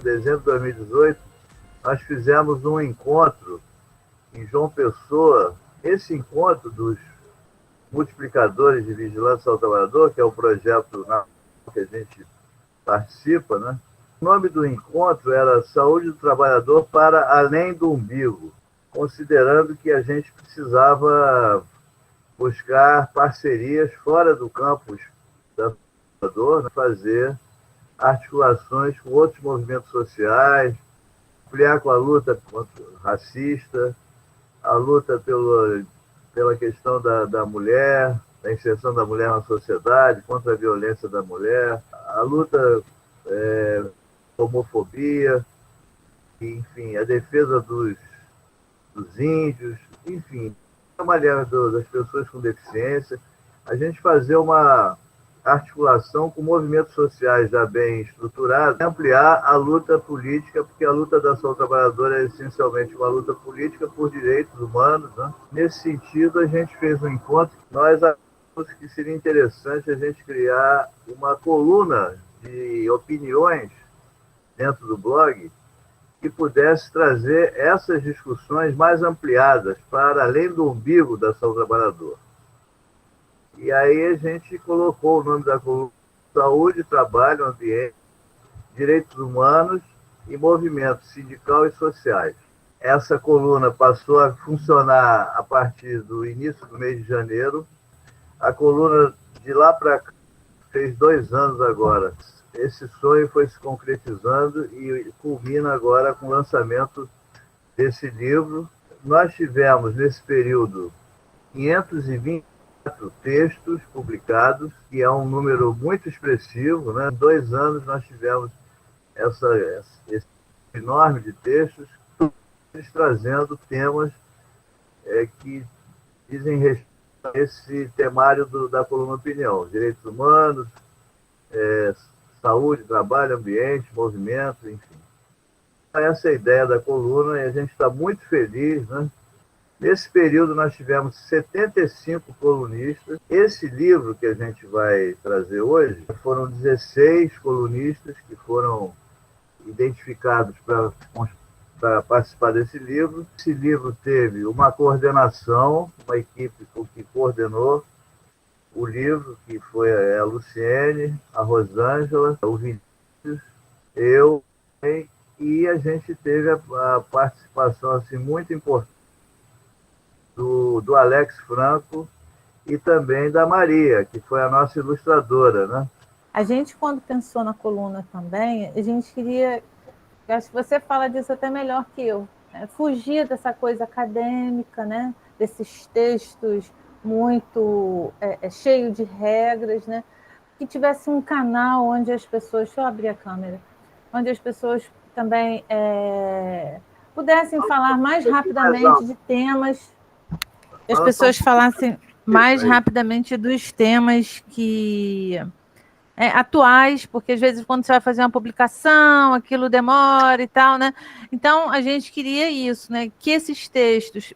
dezembro de 2018, nós fizemos um encontro em João Pessoa. Esse encontro dos multiplicadores de vigilância ao trabalhador, que é o projeto que a gente participa, né? O nome do encontro era Saúde do Trabalhador para Além do Umbigo, considerando que a gente precisava buscar parcerias fora do campus da trabalhador, né? Fazer articulações com outros movimentos sociais, ampliar com a luta contra o racista, a luta pela questão da mulher, da inserção da mulher na sociedade, contra a violência da mulher, a luta homofobia, enfim, a defesa dos índios, enfim, a maneira das pessoas com deficiência, a gente fazer uma articulação com movimentos sociais já bem estruturados, ampliar a luta política, porque a luta da ação trabalhadora é essencialmente uma luta política por direitos humanos, né? Nesse sentido, a gente fez um encontro, nós achamos que seria interessante a gente criar uma coluna de opiniões dentro do blog que pudesse trazer essas discussões mais ampliadas para além do umbigo da ação trabalhadora. E aí a gente colocou o nome da coluna Saúde, Trabalho, Ambiente, Direitos Humanos e Movimentos Sindical e Sociais. Essa coluna passou a funcionar a partir do início do mês de janeiro. A coluna de lá para cá fez 2 anos agora. Esse sonho foi se concretizando e culmina agora com o lançamento desse livro. Nós tivemos, nesse período, 524 textos publicados, que é um número muito expressivo, né? Em 2 anos nós tivemos esse enorme de textos, todos trazendo temas que dizem respeito a esse temário da coluna Opinião: direitos humanos, saúde, trabalho, ambiente, movimento, enfim. Essa é a ideia da coluna e a gente está muito feliz, né? Nesse período nós tivemos 75 colunistas. Esse livro que a gente vai trazer hoje, foram 16 colunistas que foram identificados para participar desse livro. Esse livro teve uma coordenação, uma equipe que coordenou o livro, que foi a Luciene, a Rosângela, o Vinícius, eu, e a gente teve a participação assim, muito importante do Alex Franco e também da Maria, que foi a nossa ilustradora, né? A gente, quando pensou na coluna também, a gente queria, eu acho que você fala disso até melhor que eu, né? Fugir dessa coisa acadêmica, né? Desses textos muito cheio de regras, né? Que tivesse um canal onde as pessoas, deixa eu abrir a câmera, onde as pessoas também pudessem falar mais rapidamente de temas, as pessoas falassem mais rapidamente dos temas que atuais, porque às vezes quando você vai fazer uma publicação, aquilo demora e tal, né? Então a gente queria isso, né? Que esses textos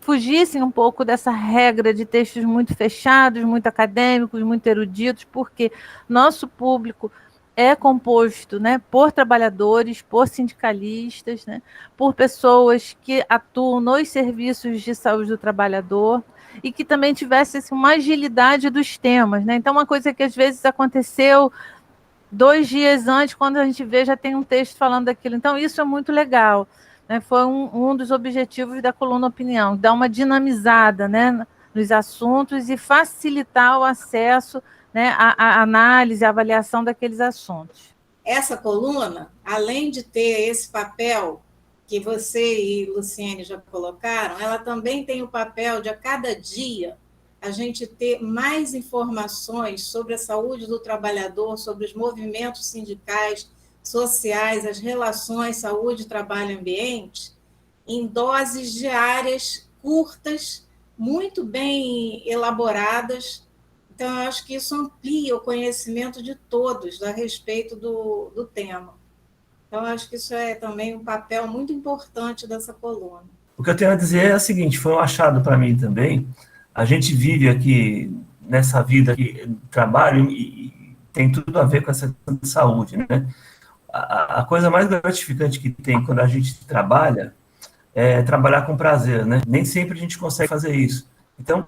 fugissem um pouco dessa regra de textos muito fechados, muito acadêmicos, muito eruditos, porque nosso público é composto, né, por trabalhadores, por sindicalistas, né, por pessoas que atuam nos serviços de saúde do trabalhador e que também tivesse assim, uma agilidade dos temas, né? Então, uma coisa que às vezes aconteceu 2 dias antes, quando a gente vê, já tem um texto falando daquilo. Então, isso é muito legal. Foi um dos objetivos da coluna Opinião, dar uma dinamizada, né, nos assuntos e facilitar o acesso, né, à análise, à avaliação daqueles assuntos. Essa coluna, além de ter esse papel que você e Luciene já colocaram, ela também tem o papel de, a cada dia, a gente ter mais informações sobre a saúde do trabalhador, sobre os movimentos sindicais, sociais, as relações saúde, trabalho e ambiente, em doses diárias curtas, muito bem elaboradas. Então, eu acho que isso amplia o conhecimento de todos a respeito do tema. Então, eu acho que isso é também um papel muito importante dessa coluna. O que eu tenho a dizer é o seguinte, foi um achado para mim também. A gente vive aqui nessa vida de trabalho e tem tudo a ver com essa questão de saúde, né? a coisa mais gratificante que tem quando a gente trabalha é trabalhar com prazer, né? Nem sempre a gente consegue fazer isso. Então,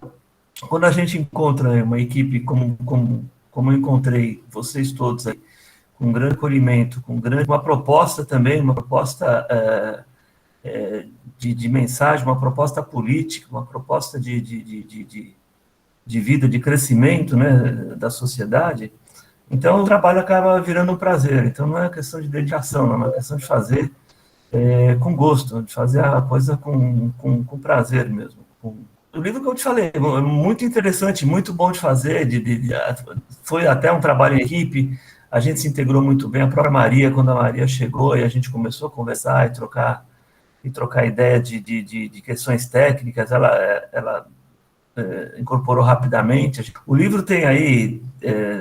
quando a gente encontra uma equipe como eu encontrei vocês todos aí, com grande acolhimento, uma proposta também, uma proposta de mensagem, uma proposta política, uma proposta de vida, de crescimento, né, da sociedade, então o trabalho acaba virando um prazer. Então não é questão de dedicação, não é questão de fazer com gosto, de fazer a coisa com prazer mesmo. O livro que eu te falei, muito interessante, muito bom de fazer, foi até um trabalho em equipe, a gente se integrou muito bem, a própria Maria, quando a Maria chegou e a gente começou a conversar e trocar ideia de questões técnicas, ela incorporou rapidamente. O livro tem aí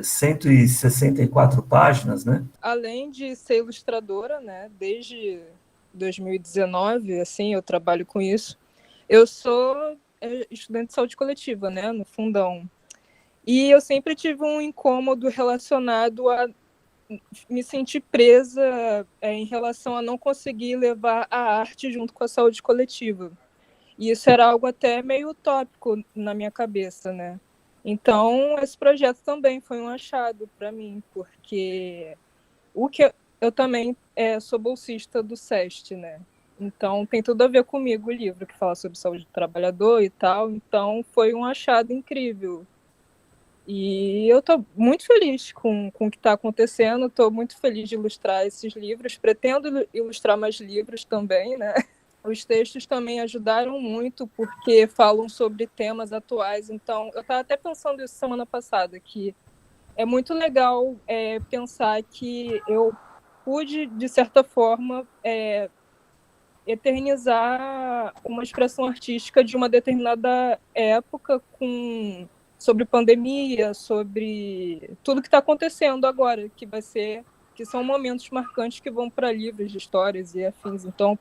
164 páginas, né? Além de ser ilustradora, né, desde 2019, assim, eu trabalho com isso, eu sou estudante de saúde coletiva, né, no Fundão. E eu sempre tive um incômodo relacionado a me sentir presa em relação a não conseguir levar a arte junto com a saúde coletiva. E isso era algo até meio utópico na minha cabeça, né? Então, esse projeto também foi um achado para mim, porque eu também sou bolsista do SEST, né? Então, tem tudo a ver comigo o livro, que fala sobre saúde do trabalhador e tal. Então, foi um achado incrível. E eu estou muito feliz com o que está acontecendo, estou muito feliz de ilustrar esses livros, pretendo ilustrar mais livros também, né? Os textos também ajudaram muito, porque falam sobre temas atuais. Então, eu estava até pensando isso semana passada, que é muito legal pensar que eu pude, de certa forma, eternizar uma expressão artística de uma determinada época sobre pandemia, sobre tudo que está acontecendo agora, que são momentos marcantes que vão para livros de histórias e afins. Então,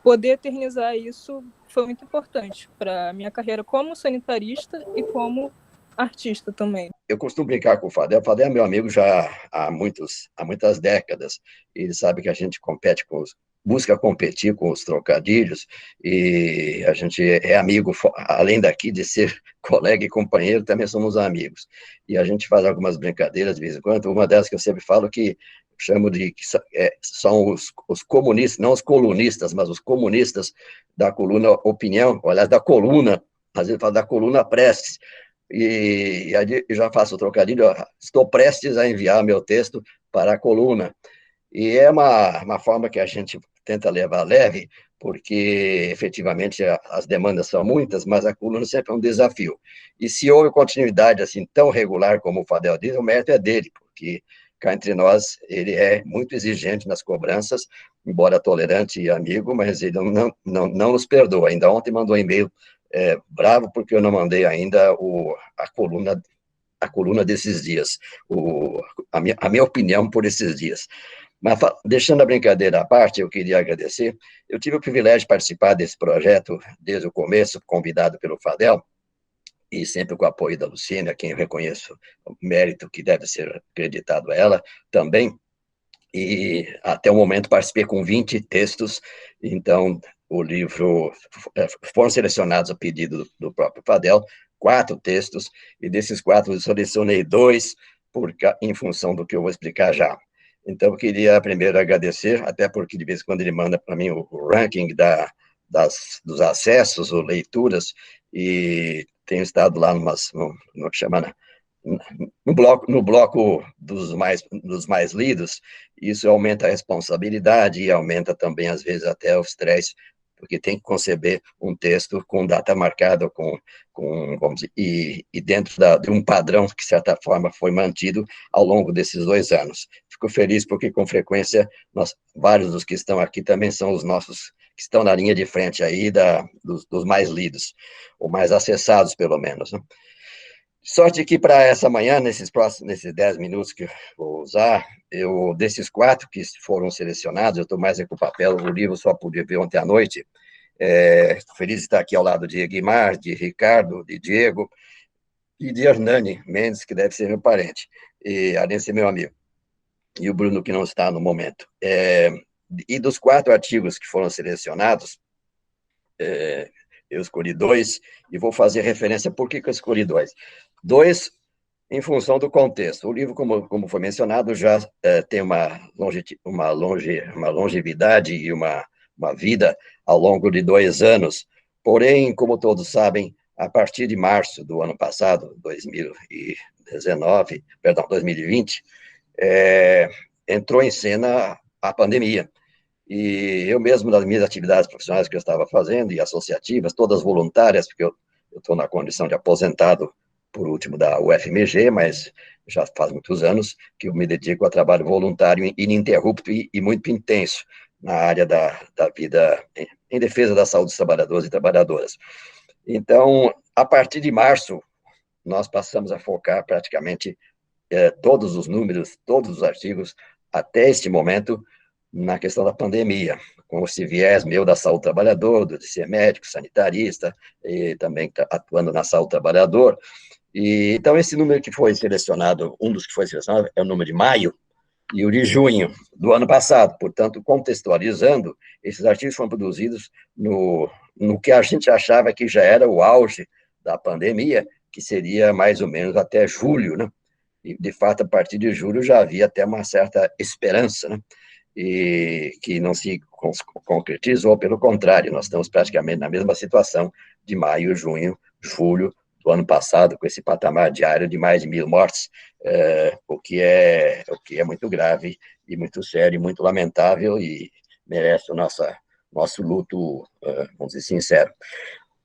poder eternizar isso foi muito importante para a minha carreira como sanitarista e como artista também. Eu costumo brincar com o Fadel. O Fadel é meu amigo já há muitas décadas. Ele sabe que a gente busca competir com os trocadilhos, e a gente é amigo, além daqui de ser colega e companheiro, também somos amigos. E a gente faz algumas brincadeiras de vez em quando. Uma delas que eu sempre falo que chamo de que são os comunistas, não os colunistas, mas os comunistas da coluna Opinião, aliás, da coluna, às vezes falo da coluna Prestes, e eu já faço o trocadilho, estou prestes a enviar meu texto para a coluna. E é uma forma que a gente tenta levar leve, porque efetivamente as demandas são muitas, mas a coluna sempre é um desafio. E se houve continuidade assim tão regular como o Fadel diz, o mérito é dele, porque cá entre nós ele é muito exigente nas cobranças, embora tolerante e amigo, mas ele não nos perdoa. Ainda ontem mandou um e-mail bravo porque eu não mandei ainda a coluna desses dias, a minha opinião por esses dias. Mas, deixando a brincadeira à parte, eu queria agradecer. Eu tive o privilégio de participar desse projeto desde o começo, convidado pelo Fadel, e sempre com o apoio da Luciene, a quem eu reconheço o mérito que deve ser acreditado a ela também. E até o momento participei com 20 textos, então o livro foram selecionados a pedido do próprio Fadel, 4 textos, e desses 4 eu selecionei 2 em função do que eu vou explicar já. Então, eu queria primeiro agradecer, até porque de vez em quando ele manda para mim o ranking dos acessos ou leituras, e tenho estado lá no bloco dos mais lidos. Isso aumenta a responsabilidade e aumenta também, às vezes, até o estresse, porque tem que conceber um texto com data marcada, vamos dizer, e dentro de um padrão que, de certa forma, foi mantido ao longo desses 2 anos. Fico feliz porque, com frequência, vários dos que estão aqui também são os nossos que estão na linha de frente aí dos mais lidos, ou mais acessados, pelo menos, né? Sorte que para essa manhã, nesses 10 minutos que eu vou usar, desses 4 que foram selecionados, eu estou mais com o papel, o livro só pude ver ontem à noite. Estou feliz de estar aqui ao lado de Guimar, de Ricardo, de Diego e de Hernani Mendes, que deve ser meu parente, e além de ser meu amigo. e o Bruno, que não está no momento. E dos 4 artigos que foram selecionados, eu escolhi 2, e vou fazer referência por que eu escolhi 2. 2, em função do contexto. O livro, como foi mencionado, já tem uma longevidade e uma vida ao longo de 2 anos. Porém, como todos sabem, a partir de março do ano passado, 2020, entrou em cena a pandemia. E eu mesmo, nas minhas atividades profissionais que eu estava fazendo, e associativas, todas voluntárias, porque eu estou na condição de aposentado, por último, da UFMG, mas já faz muitos anos que eu me dedico a trabalho voluntário ininterrupto e muito intenso na área da vida em defesa da saúde dos trabalhadores e trabalhadoras. Então, a partir de março, nós passamos a focar praticamente todos os números, todos os artigos, até este momento, na questão da pandemia, com esse viés meu da saúde do trabalhador, de ser médico, sanitarista, e também atuando na saúde do trabalhador. E, então, esse número que foi selecionado, um dos que foi selecionado, é o número de maio, e o de junho do ano passado. Portanto, contextualizando, esses artigos foram produzidos no que a gente achava que já era o auge da pandemia, que seria mais ou menos até julho, né? E, de fato, a partir de julho já havia até uma certa esperança, né? E que não se concretizou, pelo contrário, nós estamos praticamente na mesma situação de maio, junho, julho do ano passado, com esse patamar diário de mais de 1.000 mortes, o que é muito grave e muito sério, e muito lamentável, e merece o nosso luto, vamos dizer, sincero.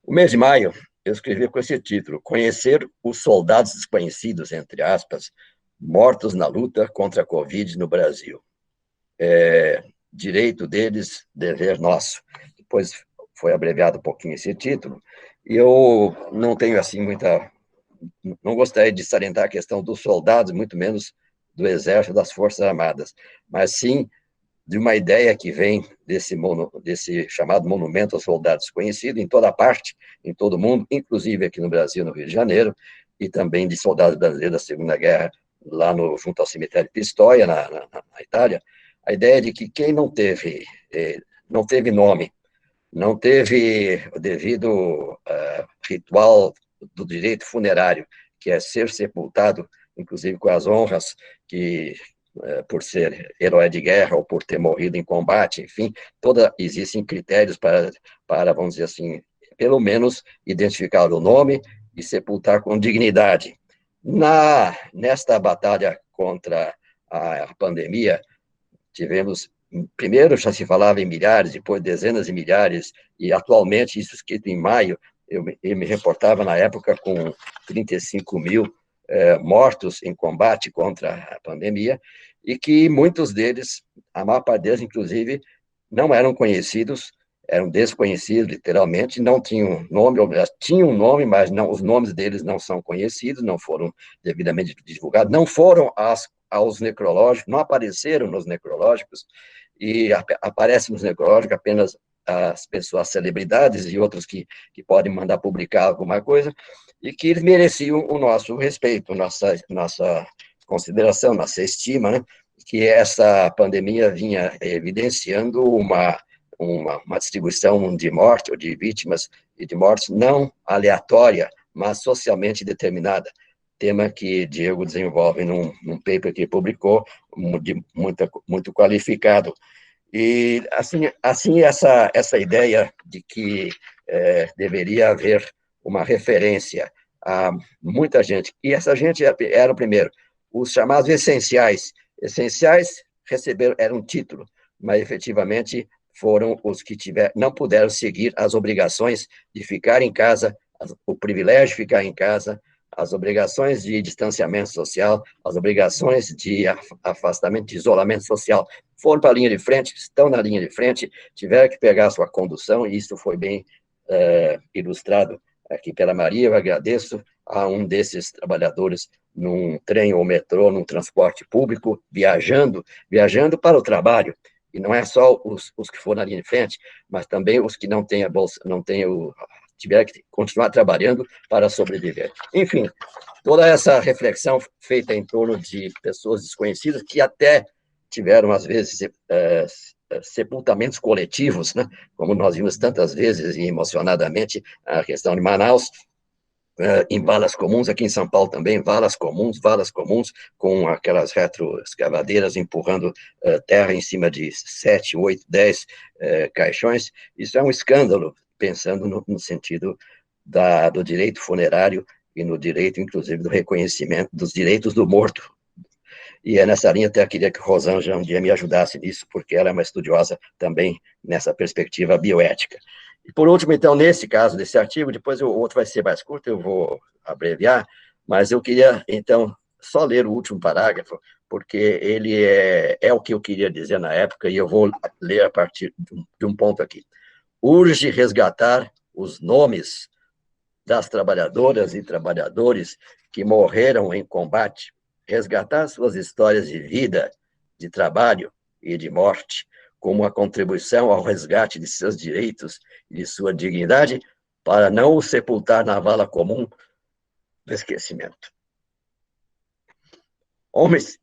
O mês de maio, eu escrevi com esse título: Conhecer os soldados desconhecidos, entre aspas, mortos na luta contra a Covid no Brasil. Direito deles, dever nosso. Depois foi abreviado um pouquinho esse título, e eu não tenho, assim, não gostaria de salientar a questão dos soldados, muito menos do Exército, das Forças Armadas, mas sim de uma ideia que vem desse chamado Monumento aos Soldados Desconhecidos, em toda parte, em todo o mundo, inclusive aqui no Brasil, no Rio de Janeiro, e também de soldados brasileiros da Segunda Guerra, lá junto ao cemitério Pistoia, na Itália, a ideia de que quem não teve nome, não teve o devido ritual do direito funerário, que é ser sepultado, inclusive com as honras que, por ser herói de guerra ou por ter morrido em combate, enfim, existem critérios para, vamos dizer assim, pelo menos identificar o nome e sepultar com dignidade. Nesta batalha contra a pandemia, primeiro já se falava em milhares, depois dezenas de milhares, e atualmente, isso escrito em maio, eu me reportava na época com 35 mil mortos em combate contra a pandemia, e que muitos deles, a maior parte deles, inclusive, não eram conhecidos, eram desconhecidos, literalmente, não tinham nome, ou tinham um nome, mas os nomes deles não são conhecidos, não foram devidamente divulgados, não foram aos necrológicos, não apareceram nos necrológicos, e aparecem nos necrológicos apenas as pessoas, as celebridades e outros que podem mandar publicar alguma coisa, e que eles mereciam o nosso respeito, nossa consideração, nossa estima, né? Que essa pandemia vinha evidenciando uma distribuição de morte, ou de vítimas e de mortes, não aleatória, mas socialmente determinada. Tema que Diego desenvolve num paper que publicou, muito qualificado. E, assim essa ideia de que deveria haver uma referência a muita gente, e essa gente era o primeiro, os chamados essenciais. Essenciais eram um título, mas efetivamente foram os que não puderam seguir as obrigações de ficar em casa, o privilégio de ficar em casa, as obrigações de distanciamento social, as obrigações de afastamento, de isolamento social, foram para a linha de frente, estão na linha de frente, tiveram que pegar a sua condução, e isso foi bem ilustrado aqui pela Maria. Eu agradeço a um desses trabalhadores num trem ou metrô, num transporte público, viajando para o trabalho. E não é só os que foram na linha de frente, mas também os que não têm a bolsa, tiveram que continuar trabalhando para sobreviver. Enfim, toda essa reflexão feita em torno de pessoas desconhecidas, que até tiveram, às vezes, sepultamentos coletivos, né? Como nós vimos tantas vezes e emocionadamente a questão de Manaus, em valas comuns, aqui em São Paulo também, valas comuns, com aquelas retroescavadeiras empurrando terra em cima de 7, 8, 10 caixões. Isso é um escândalo, pensando no sentido do direito funerário e no direito, inclusive, do reconhecimento dos direitos do morto. E é nessa linha, até queria que Rosângela um dia me ajudasse nisso, porque ela é uma estudiosa também nessa perspectiva bioética. E por último, então, nesse caso, desse artigo, depois o outro vai ser mais curto, eu vou abreviar, mas eu queria, então, só ler o último parágrafo, porque ele é o que eu queria dizer na época, e eu vou ler a partir de um ponto aqui. Urge resgatar os nomes das trabalhadoras e trabalhadores que morreram em combate, resgatar suas histórias de vida, de trabalho e de morte, como uma contribuição ao resgate de seus direitos e de sua dignidade, para não o sepultar na vala comum do esquecimento. Homens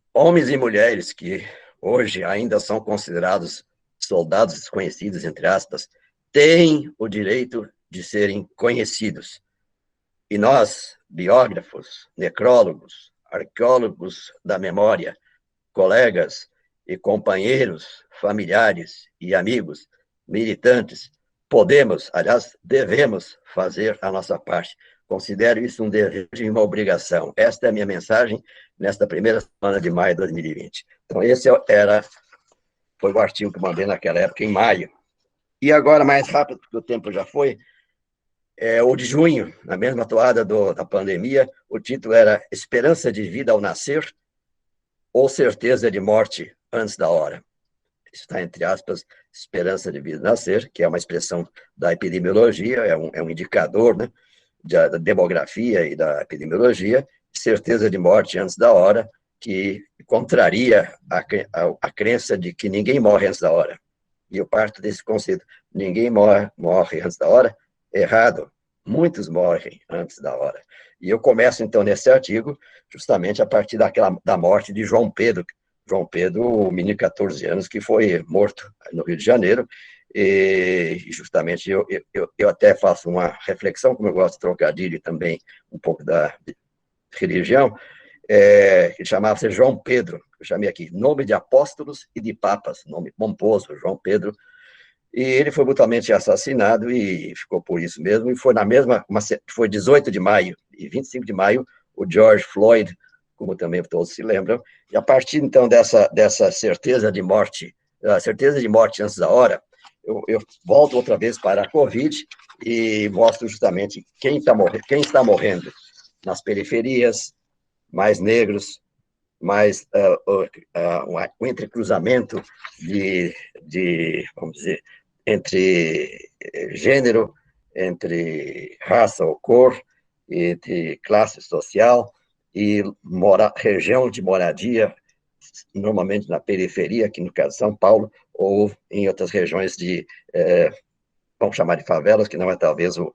e mulheres que hoje ainda são considerados soldados desconhecidos, entre aspas, têm o direito de serem conhecidos. E nós, biógrafos, necrólogos, arqueólogos da memória, colegas e companheiros, familiares e amigos, militantes, podemos, aliás, devemos fazer a nossa parte. Considero isso um dever e uma obrigação. Esta é a minha mensagem nesta primeira semana de maio de 2020. Então, esse foi o artigo que mandei naquela época, em maio. E agora, mais rápido, porque o tempo já foi, o de junho, na mesma toada da pandemia, o título era Esperança de Vida ao Nascer ou Certeza de Morte antes da Hora. Está, entre aspas, esperança de vida ao nascer, que é uma expressão da epidemiologia, é um indicador, né, da demografia e da epidemiologia, certeza de morte antes da hora, que contraria a crença de que ninguém morre antes da hora. E eu parto desse conceito, ninguém morre antes da hora, errado, muitos morrem antes da hora. E eu começo, então, nesse artigo, justamente a partir da morte de João Pedro, o menino de 14 anos, que foi morto no Rio de Janeiro, e justamente eu até faço uma reflexão, como eu gosto de trocadilho também, um pouco da religião, que chamava-se João Pedro, eu chamei aqui, nome de apóstolos e de papas, nome pomposo, João Pedro, e ele foi brutalmente assassinado e ficou por isso mesmo, e foi foi 18 de maio e 25 de maio, o George Floyd, como também todos se lembram, e a partir, então, dessa certeza de morte antes da hora, eu volto outra vez para a Covid e mostro justamente quem está morrendo nas periferias, mais negros, mais o entrecruzamento vamos dizer, entre gênero, entre raça ou cor, entre classe social e região de moradia, normalmente na periferia, aqui no caso de São Paulo, ou em outras regiões vamos chamar de favelas, que não é talvez o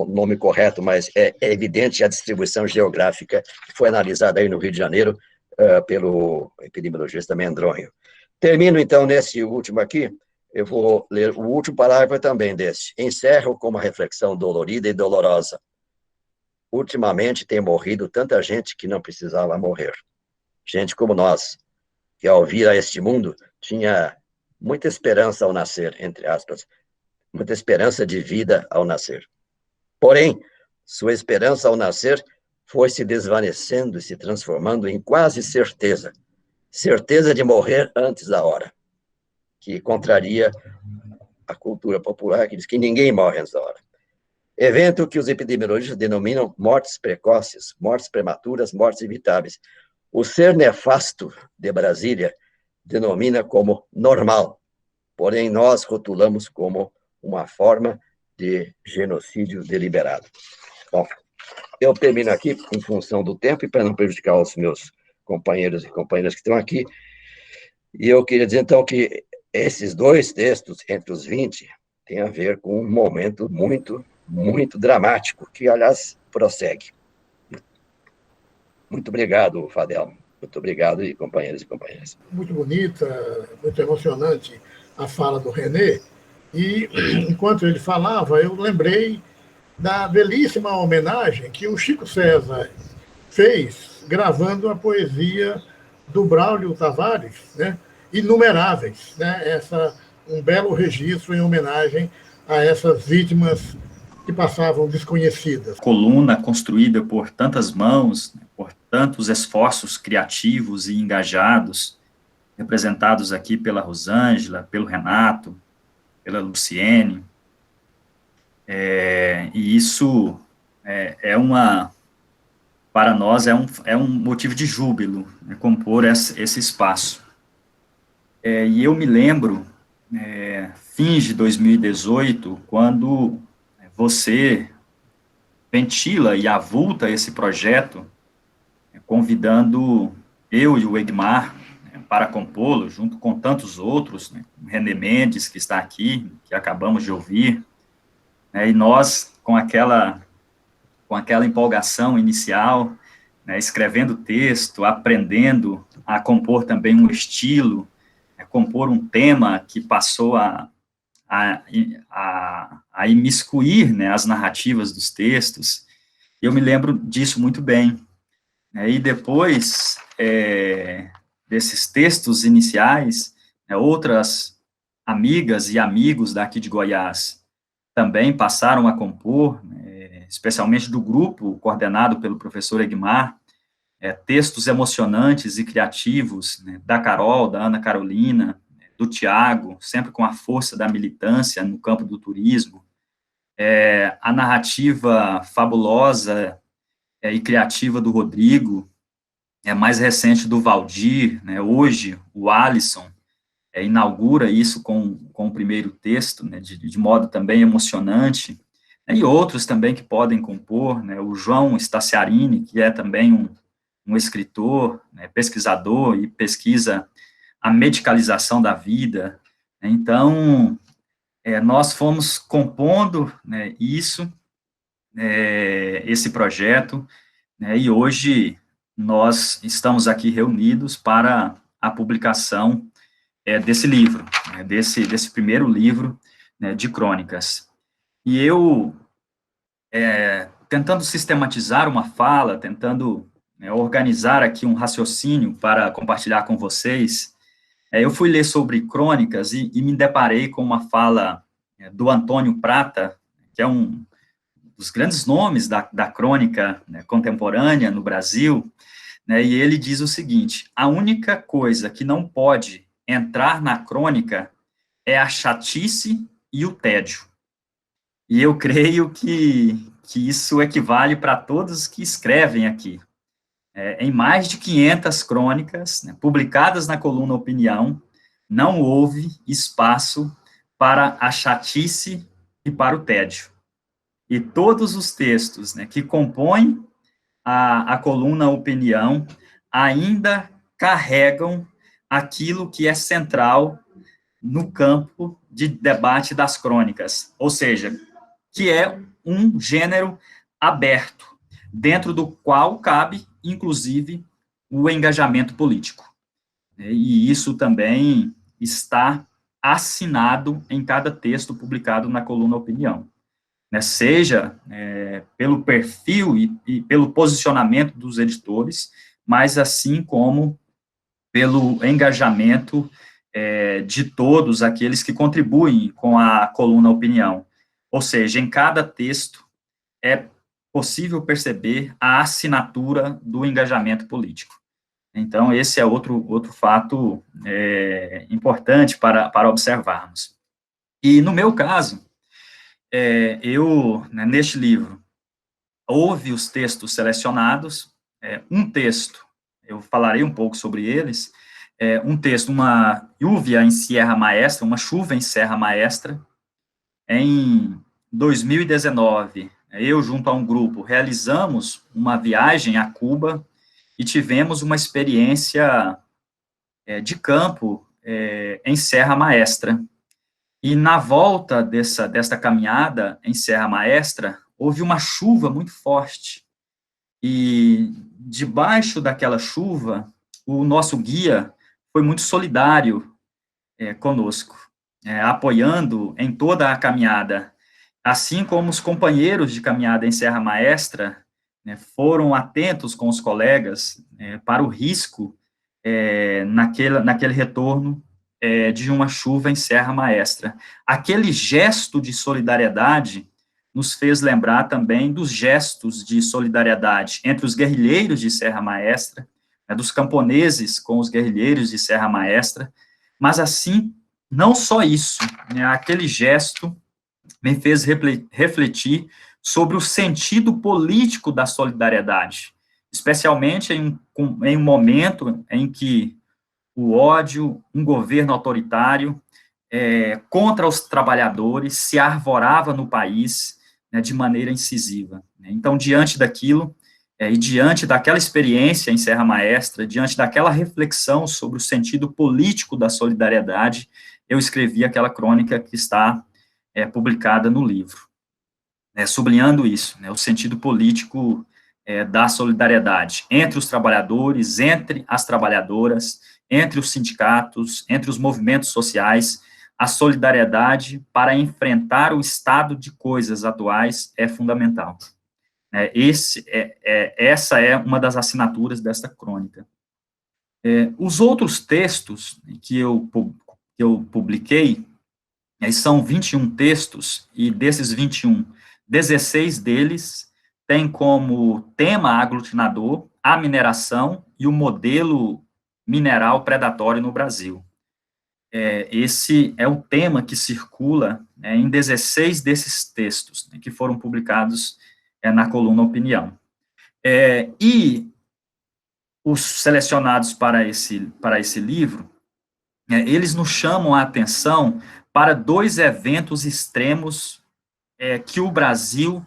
nome correto, mas é evidente a distribuição geográfica que foi analisada aí no Rio de Janeiro pelo epidemiologista Mendronho. Termino, então, nesse último aqui, eu vou ler o último parágrafo também desse. Encerro com uma reflexão dolorida e dolorosa. Ultimamente tem morrido tanta gente que não precisava morrer. Gente como nós, que ao vir a este mundo tinha muita esperança ao nascer, entre aspas, muita esperança de vida ao nascer. Porém, sua esperança ao nascer foi se desvanecendo e se transformando em quase certeza de morrer antes da hora, que contraria a cultura popular, que diz que ninguém morre antes da hora. Evento que os epidemiologistas denominam mortes precoces, mortes prematuras, mortes evitáveis. O ser nefasto de Brasília denomina como normal, porém nós rotulamos como uma forma de genocídio deliberado. Bom, eu termino aqui em função do tempo e para não prejudicar os meus companheiros e companheiras que estão aqui. E eu queria dizer, então, que esses dois textos, entre os 20, têm a ver com um momento muito, muito dramático, que, aliás, prossegue. Muito obrigado, Fadel. Muito obrigado, e companheiros e companheiras. Muito bonita, muito emocionante a fala do René, e enquanto ele falava, eu lembrei da belíssima homenagem que o Chico César fez, gravando a poesia do Braulio Tavares, né? Inumeráveis, né? Um belo registro em homenagem a essas vítimas que passavam desconhecidas. Coluna construída por tantas mãos, por tantos esforços criativos e engajados, representados aqui pela Rosângela, pelo Renato, pela Luciene, e isso para nós é um motivo de júbilo, né, compor esse espaço. E eu me lembro, fins de 2018, quando você ventila e avulta esse projeto, convidando eu e o Egmar, né, para compô-lo, junto com tantos outros, né, o René Mendes, que está aqui, que acabamos de ouvir, né, e nós, com aquela empolgação inicial, né, escrevendo texto, aprendendo a compor também um estilo, compor um tema que passou a imiscuir, né, as narrativas dos textos. Eu me lembro disso muito bem. E depois desses textos iniciais, outras amigas e amigos daqui de Goiás também passaram a compor, especialmente do grupo coordenado pelo professor Egmar, textos emocionantes e criativos, né, da Carol, da Ana Carolina, do Tiago, sempre com a força da militância no campo do turismo, a narrativa fabulosa e criativa do Rodrigo, mais recente do Valdir, né, hoje o Alisson inaugura isso com o primeiro texto, né, de modo também emocionante, e outros também que podem compor, né, o João Staciarini, que é também um escritor, né, pesquisador, e pesquisa a medicalização da vida. Então, nós fomos compondo, né, esse projeto, né, e hoje nós estamos aqui reunidos para a publicação desse livro, né, desse primeiro livro, né, de crônicas. E eu, tentando sistematizar uma fala, tentando organizar aqui um raciocínio para compartilhar com vocês, eu fui ler sobre crônicas e me deparei com uma fala do Antônio Prata, que é um dos grandes nomes da crônica, né, contemporânea no Brasil, né, e ele diz o seguinte: a única coisa que não pode entrar na crônica é a chatice e o tédio. E eu creio que isso equivale para todos que escrevem aqui. Em mais de 500 crônicas, né, publicadas na coluna Opinião, não houve espaço para a chatice e para o tédio. E todos os textos, né, que compõem a coluna Opinião ainda carregam aquilo que é central no campo de debate das crônicas, ou seja, que é um gênero aberto, dentro do qual cabe, inclusive, o engajamento político. E isso também está assinado em cada texto publicado na coluna Opinião, né, seja pelo perfil e pelo posicionamento dos editores, mas assim como pelo engajamento de todos aqueles que contribuem com a coluna Opinião. Ou seja, em cada texto é possível perceber a assinatura do engajamento político. Então, esse é outro fato importante para observarmos. E, no meu caso, eu, né, neste livro, houve os textos selecionados, um texto, eu falarei um pouco sobre eles, um texto, uma lluvia em Serra Maestra, uma chuva em Serra Maestra, em 2019, eu, junto a um grupo, realizamos uma viagem a Cuba e tivemos uma experiência de campo em Serra Maestra. E na volta desta caminhada em Serra Maestra, houve uma chuva muito forte. E debaixo daquela chuva, o nosso guia foi muito solidário conosco, apoiando em toda a caminhada, assim como os companheiros de caminhada em Serra Maestra, né, foram atentos com os colegas para o risco naquele retorno de uma chuva em Serra Maestra. Aquele gesto de solidariedade nos fez lembrar também dos gestos de solidariedade entre os guerrilheiros de Serra Maestra, dos camponeses com os guerrilheiros de Serra Maestra, mas assim, não só isso, né, aquele gesto me fez refletir sobre o sentido político da solidariedade, especialmente em um momento em que o ódio, um governo autoritário contra os trabalhadores se arvorava no país, né, de maneira incisiva. Então, diante daquilo, e diante daquela experiência em Serra Maestra, diante daquela reflexão sobre o sentido político da solidariedade, eu escrevi aquela crônica que está publicada no livro, sublinhando isso, o sentido político da solidariedade entre os trabalhadores, entre as trabalhadoras, entre os sindicatos, entre os movimentos sociais. A solidariedade para enfrentar o estado de coisas atuais é fundamental. Essa é uma das assinaturas desta crônica. Os outros textos que eu publiquei, são 21 textos, e desses 21, 16 deles têm como tema aglutinador a mineração e o modelo mineral predatório no Brasil. Esse é o tema que circula em 16 desses textos, que foram publicados na coluna Opinião. E os selecionados para esse livro, eles nos chamam a atenção para dois eventos extremos que o Brasil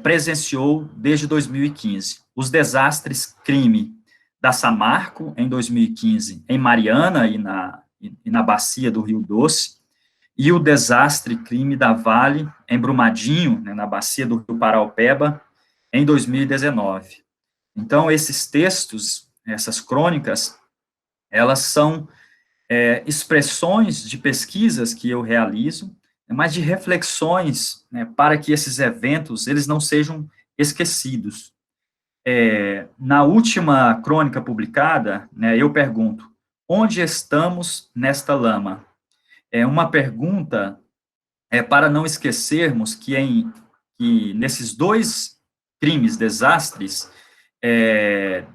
presenciou desde 2015. Os desastres crime da Samarco, em 2015, em Mariana e na bacia do Rio Doce, e o desastre crime da Vale, em Brumadinho, na bacia do Rio Paraupeba, em 2019. Então, esses textos, essas crônicas, elas são expressões de pesquisas que eu realizo, mas de reflexões, para que esses eventos, eles não sejam esquecidos. Na última crônica publicada, eu pergunto, onde estamos nesta lama? Uma pergunta para não esquecermos que nesses dois crimes, desastres,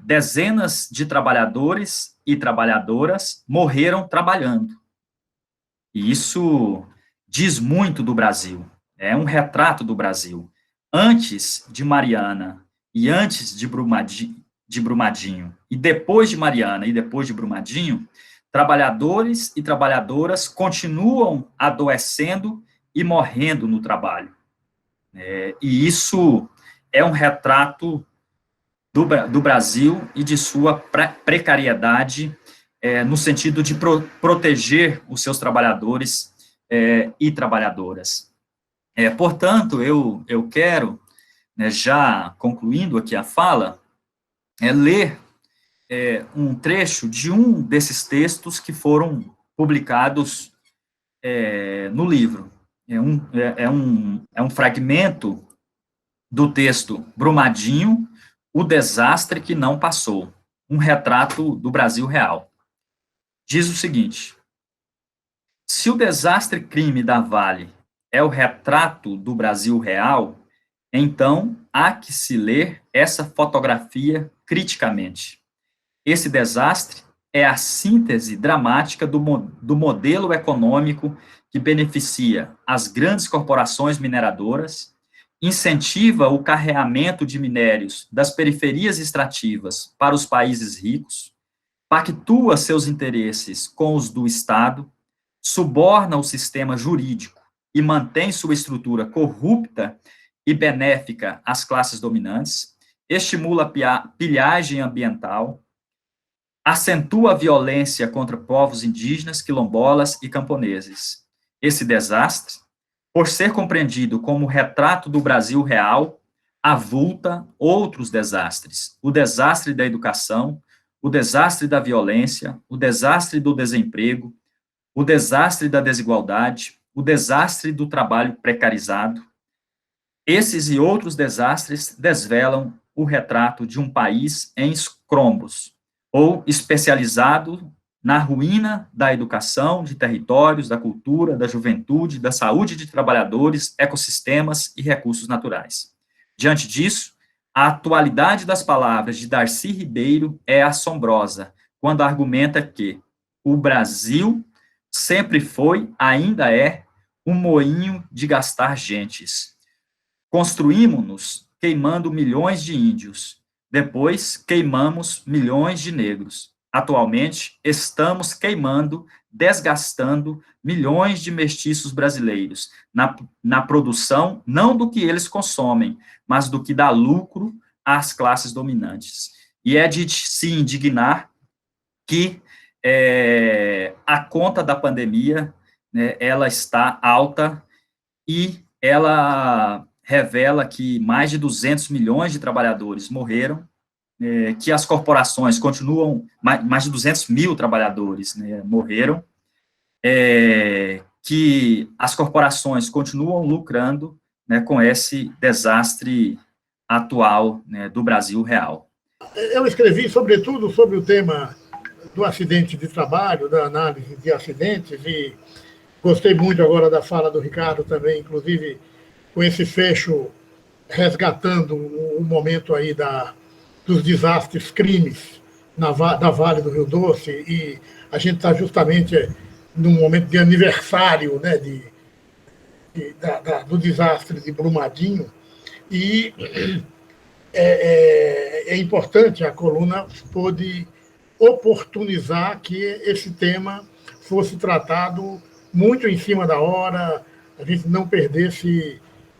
dezenas de trabalhadores e trabalhadoras morreram trabalhando. E isso diz muito do Brasil, é um retrato do Brasil. Antes de Mariana e antes de Brumadinho, e depois de Mariana e depois de Brumadinho, trabalhadores e trabalhadoras continuam adoecendo e morrendo no trabalho. E isso é um retrato do Brasil e de sua precariedade, no sentido de proteger os seus trabalhadores e trabalhadoras. Portanto, eu quero, já concluindo aqui a fala, ler um trecho de um desses textos que foram publicados no livro. É um fragmento do texto Brumadinho, o desastre que não passou, um retrato do Brasil real. Diz o seguinte: se o desastre crime da Vale é o retrato do Brasil real, então há que se ler essa fotografia criticamente. Esse desastre é a síntese dramática do modelo econômico que beneficia as grandes corporações mineradoras, incentiva o carreamento de minérios das periferias extrativas para os países ricos, pactua seus interesses com os do Estado, suborna o sistema jurídico e mantém sua estrutura corrupta e benéfica às classes dominantes, estimula a pilhagem ambiental, acentua a violência contra povos indígenas, quilombolas e camponeses. Esse desastre, por ser compreendido como retrato do Brasil real, avulta outros desastres: o desastre da educação, o desastre da violência, o desastre do desemprego, o desastre da desigualdade, o desastre do trabalho precarizado. Esses e outros desastres desvelam o retrato de um país em escombros, ou especializado na ruína da educação, de territórios, da cultura, da juventude, da saúde de trabalhadores, ecossistemas e recursos naturais. Diante disso, a atualidade das palavras de Darcy Ribeiro é assombrosa, quando argumenta que o Brasil sempre foi, ainda é, um moinho de gastar gentes. Construímos-nos queimando milhões de índios, depois queimamos milhões de negros. Atualmente, estamos queimando, desgastando milhões de mestiços brasileiros na produção, não do que eles consomem, mas do que dá lucro às classes dominantes. E é de se indignar que a conta da pandemia, né, ela está alta e ela revela que mais de 200 milhões de trabalhadores morreram, que as corporações continuam, mais de 200 mil trabalhadores, né, morreram, que as corporações continuam lucrando, né, com esse desastre atual, né, do Brasil real. Eu escrevi, sobretudo, sobre o tema do acidente de trabalho, da análise de acidentes, e gostei muito agora da fala do Ricardo também, inclusive com esse fecho resgatando o momento aí dos desastres, crimes da Vale do Rio Doce, e a gente está justamente num momento de aniversário, né, do desastre de Brumadinho, e é importante, a coluna pôde oportunizar que esse tema fosse tratado muito em cima da hora, a gente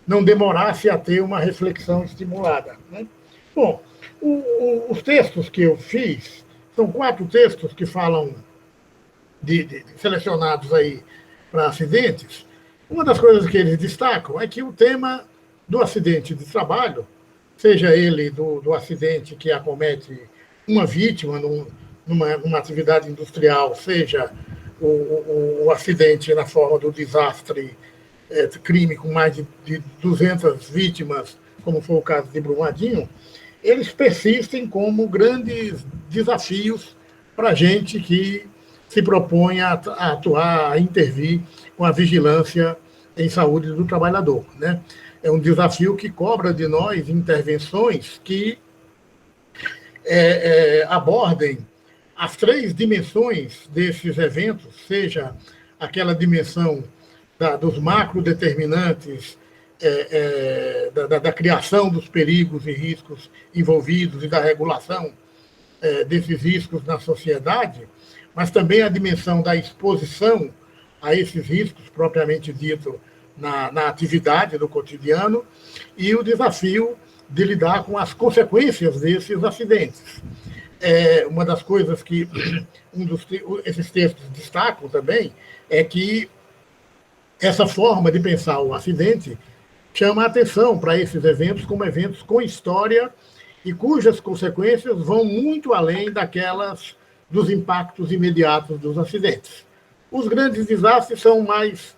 não demorasse a ter uma reflexão estimulada, né? Bom, os textos que eu fiz, são 4 textos que falam selecionados aí para acidentes. Uma das coisas que eles destacam é que o tema do acidente de trabalho, seja ele do acidente que acomete uma vítima numa atividade industrial, seja o acidente na forma do desastre, crime com mais de 200 vítimas, como foi o caso de Brumadinho, eles persistem como grandes desafios para a gente que se propõe a atuar, a intervir com a vigilância em saúde do trabalhador, né? É um desafio que cobra de nós intervenções que abordem as 3 dimensões desses eventos, seja aquela dimensão dos macrodeterminantes, da criação dos perigos e riscos envolvidos e da regulação desses riscos na sociedade, mas também a dimensão da exposição a esses riscos, propriamente dito, na atividade do cotidiano, e o desafio de lidar com as consequências desses acidentes. Uma das coisas que esses textos destacam também é que essa forma de pensar o acidente chama a atenção para esses eventos como eventos com história e cujas consequências vão muito além daquelas dos impactos imediatos dos acidentes. Os grandes desastres são mais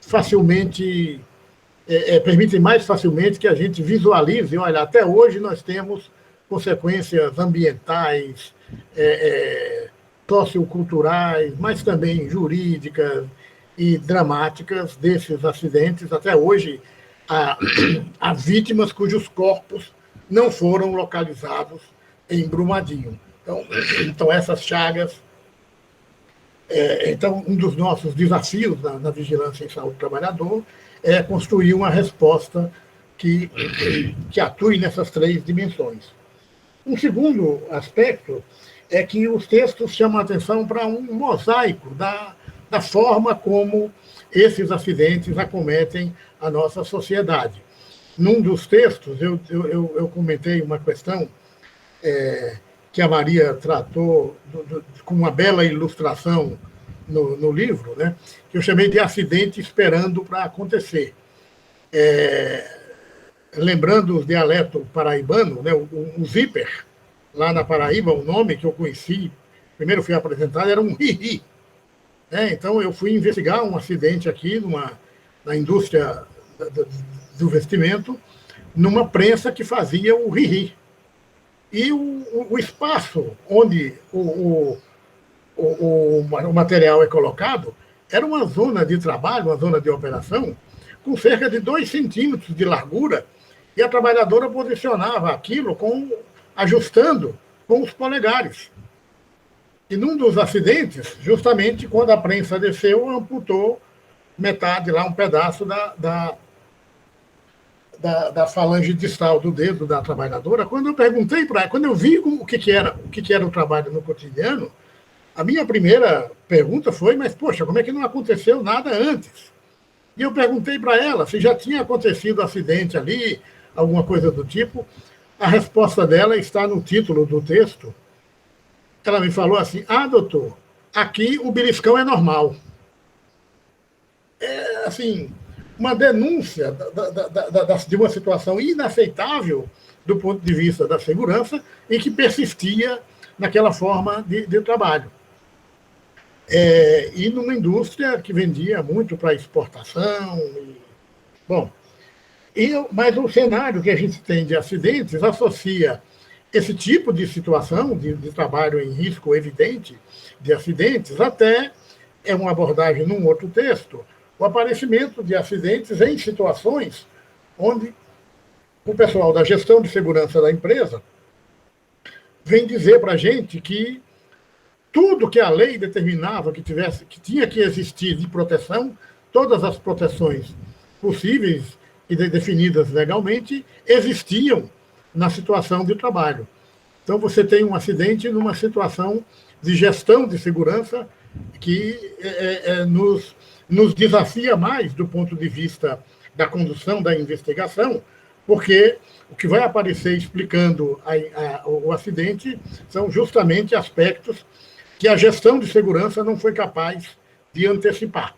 facilmente, permitem mais facilmente que a gente visualize, olha, até hoje nós temos consequências ambientais, socioculturais, mas também jurídicas e dramáticas desses acidentes. Até hoje, há vítimas cujos corpos não foram localizados em Brumadinho. Então essas chagas... Então, um dos nossos desafios na vigilância em saúde do trabalhador é construir uma resposta que atue nessas 3 dimensões. Um segundo aspecto é que os textos chamam a atenção para um mosaico da forma como esses acidentes acometem a nossa sociedade. Num dos textos, eu comentei uma questão que a Maria tratou com uma bela ilustração no livro, né, que eu chamei de acidente esperando para acontecer. Lembrando o dialeto paraibano, né, o zíper, lá na Paraíba, o nome que eu conheci, primeiro fui apresentado, era um ri-ri. Então, eu fui investigar um acidente aqui na indústria do vestimento, numa prensa que fazia o ri-ri. E o espaço onde o material é colocado era uma zona de trabalho, uma zona de operação, com cerca de 2 centímetros de largura, e a trabalhadora posicionava aquilo ajustando com os polegares. E num dos acidentes, justamente quando a prensa desceu, amputou metade lá, um pedaço da falange distal do dedo da trabalhadora. Quando eu perguntei para ela, quando eu vi o que era o trabalho no cotidiano, a minha primeira pergunta foi, mas, poxa, como é que não aconteceu nada antes? E eu perguntei para ela se já tinha acontecido acidente ali, alguma coisa do tipo. A resposta dela está no título do texto. Ela me falou assim, doutor, aqui o beliscão é normal. É, assim, uma denúncia de uma situação inaceitável do ponto de vista da segurança e que persistia naquela forma de trabalho. E numa indústria que vendia muito para exportação. Mas o cenário que a gente tem de acidentes associa esse tipo de situação, de trabalho em risco evidente de acidentes, até é uma abordagem num outro texto, o aparecimento de acidentes em situações onde o pessoal da gestão de segurança da empresa vem dizer para a gente que tudo que a lei determinava que tinha que existir de proteção, todas as proteções possíveis e definidas legalmente, existiam na situação de trabalho. Então, você tem um acidente numa situação de gestão de segurança que nos desafia mais do ponto de vista da condução da investigação, porque o que vai aparecer explicando o acidente são justamente aspectos que a gestão de segurança não foi capaz de antecipar.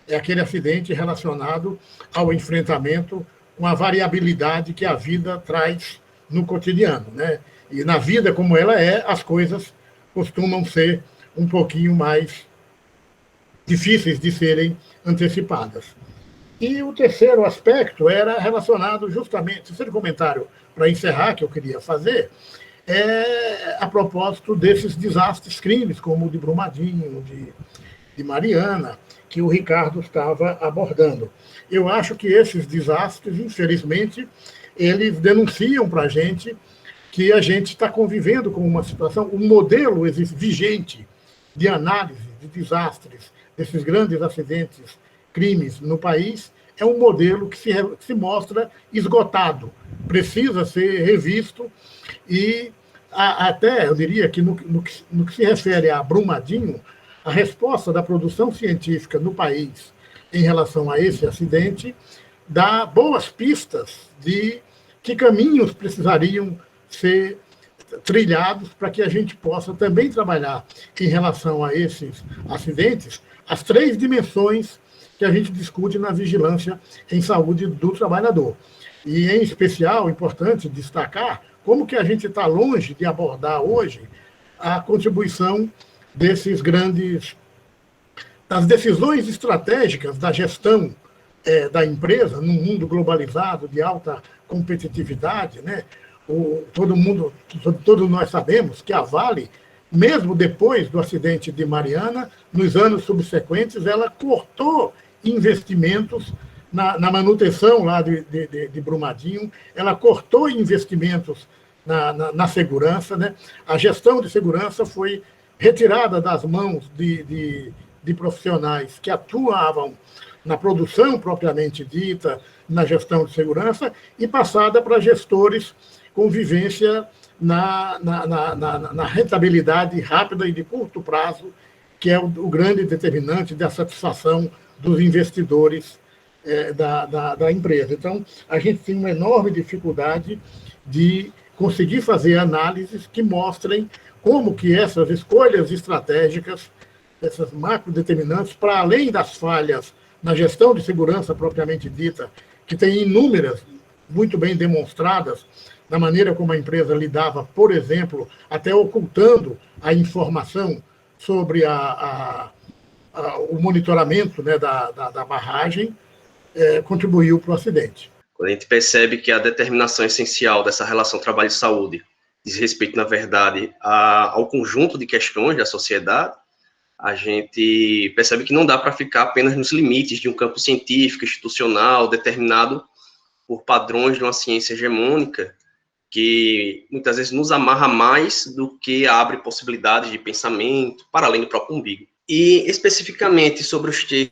É aquele acidente relacionado ao enfrentamento com a variabilidade que a vida traz no cotidiano, né? E na vida como ela é, as coisas costumam ser um pouquinho mais difíceis de serem antecipadas. E o terceiro aspecto era relacionado justamente, o terceiro comentário para encerrar que eu queria fazer, a propósito desses desastres, crimes, como o de Brumadinho, de Mariana, que o Ricardo estava abordando. Eu acho que esses desastres, infelizmente, eles denunciam para a gente que a gente está convivendo com uma situação, um modelo vigente de análise de desastres, desses grandes acidentes, crimes no país, é um modelo que se mostra esgotado, precisa ser revisto e até, eu diria que no que se refere a Brumadinho, a resposta da produção científica no país em relação a esse acidente dá boas pistas de que caminhos precisariam ser trilhados para que a gente possa também trabalhar em relação a esses acidentes as 3 dimensões que a gente discute na vigilância em saúde do trabalhador. E, em especial, é importante destacar como que a gente está longe de abordar hoje a contribuição das decisões estratégicas da gestão da empresa num mundo globalizado de alta competitividade, né? Todos nós sabemos que a Vale, mesmo depois do acidente de Mariana, nos anos subsequentes, ela cortou investimentos na manutenção lá de Brumadinho, ela cortou investimentos na segurança, né? A gestão de segurança foi retirada das mãos de profissionais que atuavam na produção propriamente dita, na gestão de segurança, e passada para gestores com vivência na rentabilidade rápida e de curto prazo, que é o grande determinante da satisfação dos investidores da empresa. Então, a gente tem uma enorme dificuldade de conseguir fazer análises que mostrem como que essas escolhas estratégicas, essas macrodeterminantes, para além das falhas na gestão de segurança propriamente dita, que tem inúmeras, muito bem demonstradas da maneira como a empresa lidava, por exemplo, até ocultando a informação sobre o monitoramento, né, da barragem, contribuiu para o acidente. Quando a gente percebe que a determinação essencial dessa relação trabalho-saúde diz respeito, na verdade, ao conjunto de questões da sociedade, a gente percebe que não dá para ficar apenas nos limites de um campo científico, institucional, determinado por padrões de uma ciência hegemônica, que muitas vezes nos amarra mais do que abre possibilidades de pensamento para além do próprio umbigo. E, especificamente, sobre os textos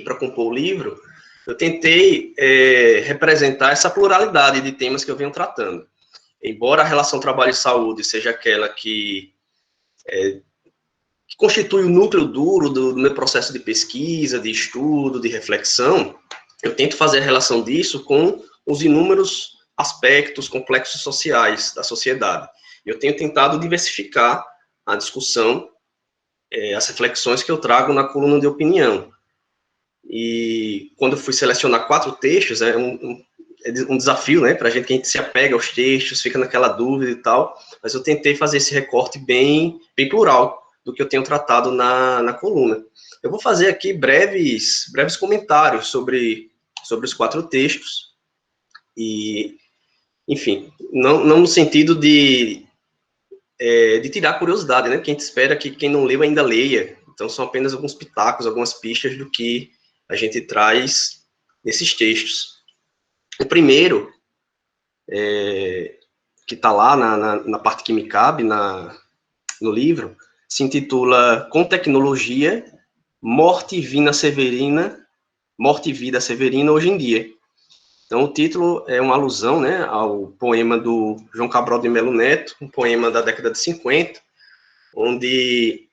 para compor o livro, eu tentei representar essa pluralidade de temas que eu venho tratando. Embora a relação trabalho e saúde seja aquela que constitui o núcleo duro do meu processo de pesquisa, de estudo, de reflexão, eu tento fazer a relação disso com os inúmeros aspectos complexos sociais da sociedade. Eu tenho tentado diversificar a discussão, as reflexões que eu trago na coluna de opinião. E quando eu fui selecionar 4 textos, é um desafio, né, para a gente se apega aos textos, fica naquela dúvida e tal, mas eu tentei fazer esse recorte bem plural do que eu tenho tratado na coluna. Eu vou fazer aqui breves comentários sobre os 4 textos, e, enfim, não no sentido de tirar a curiosidade, né, porque a gente espera que quem não leu ainda leia, então são apenas alguns pitacos, algumas pistas do que a gente traz nesses textos. O primeiro, que está lá na parte que me cabe no livro, se intitula Com Tecnologia, Morte e Vida Severina hoje em dia. Então, o título é uma alusão, né, ao poema do João Cabral de Melo Neto, um poema da década de 50, onde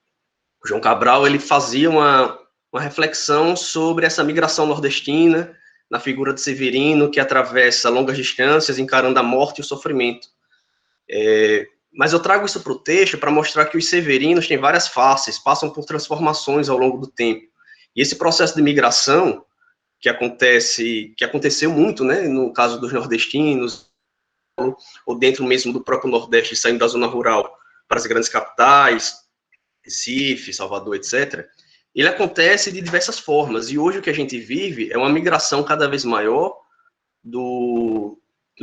o João Cabral ele fazia uma reflexão sobre essa migração nordestina, na figura de Severino, que atravessa longas distâncias, encarando a morte e o sofrimento. Mas eu trago isso para o texto para mostrar que os severinos têm várias faces, passam por transformações ao longo do tempo. E esse processo de migração, que aconteceu muito, né, no caso dos nordestinos, ou dentro mesmo do próprio Nordeste, saindo da zona rural para as grandes capitais, Recife, Salvador, etc., ele acontece de diversas formas, e hoje o que a gente vive é uma migração cada vez maior dos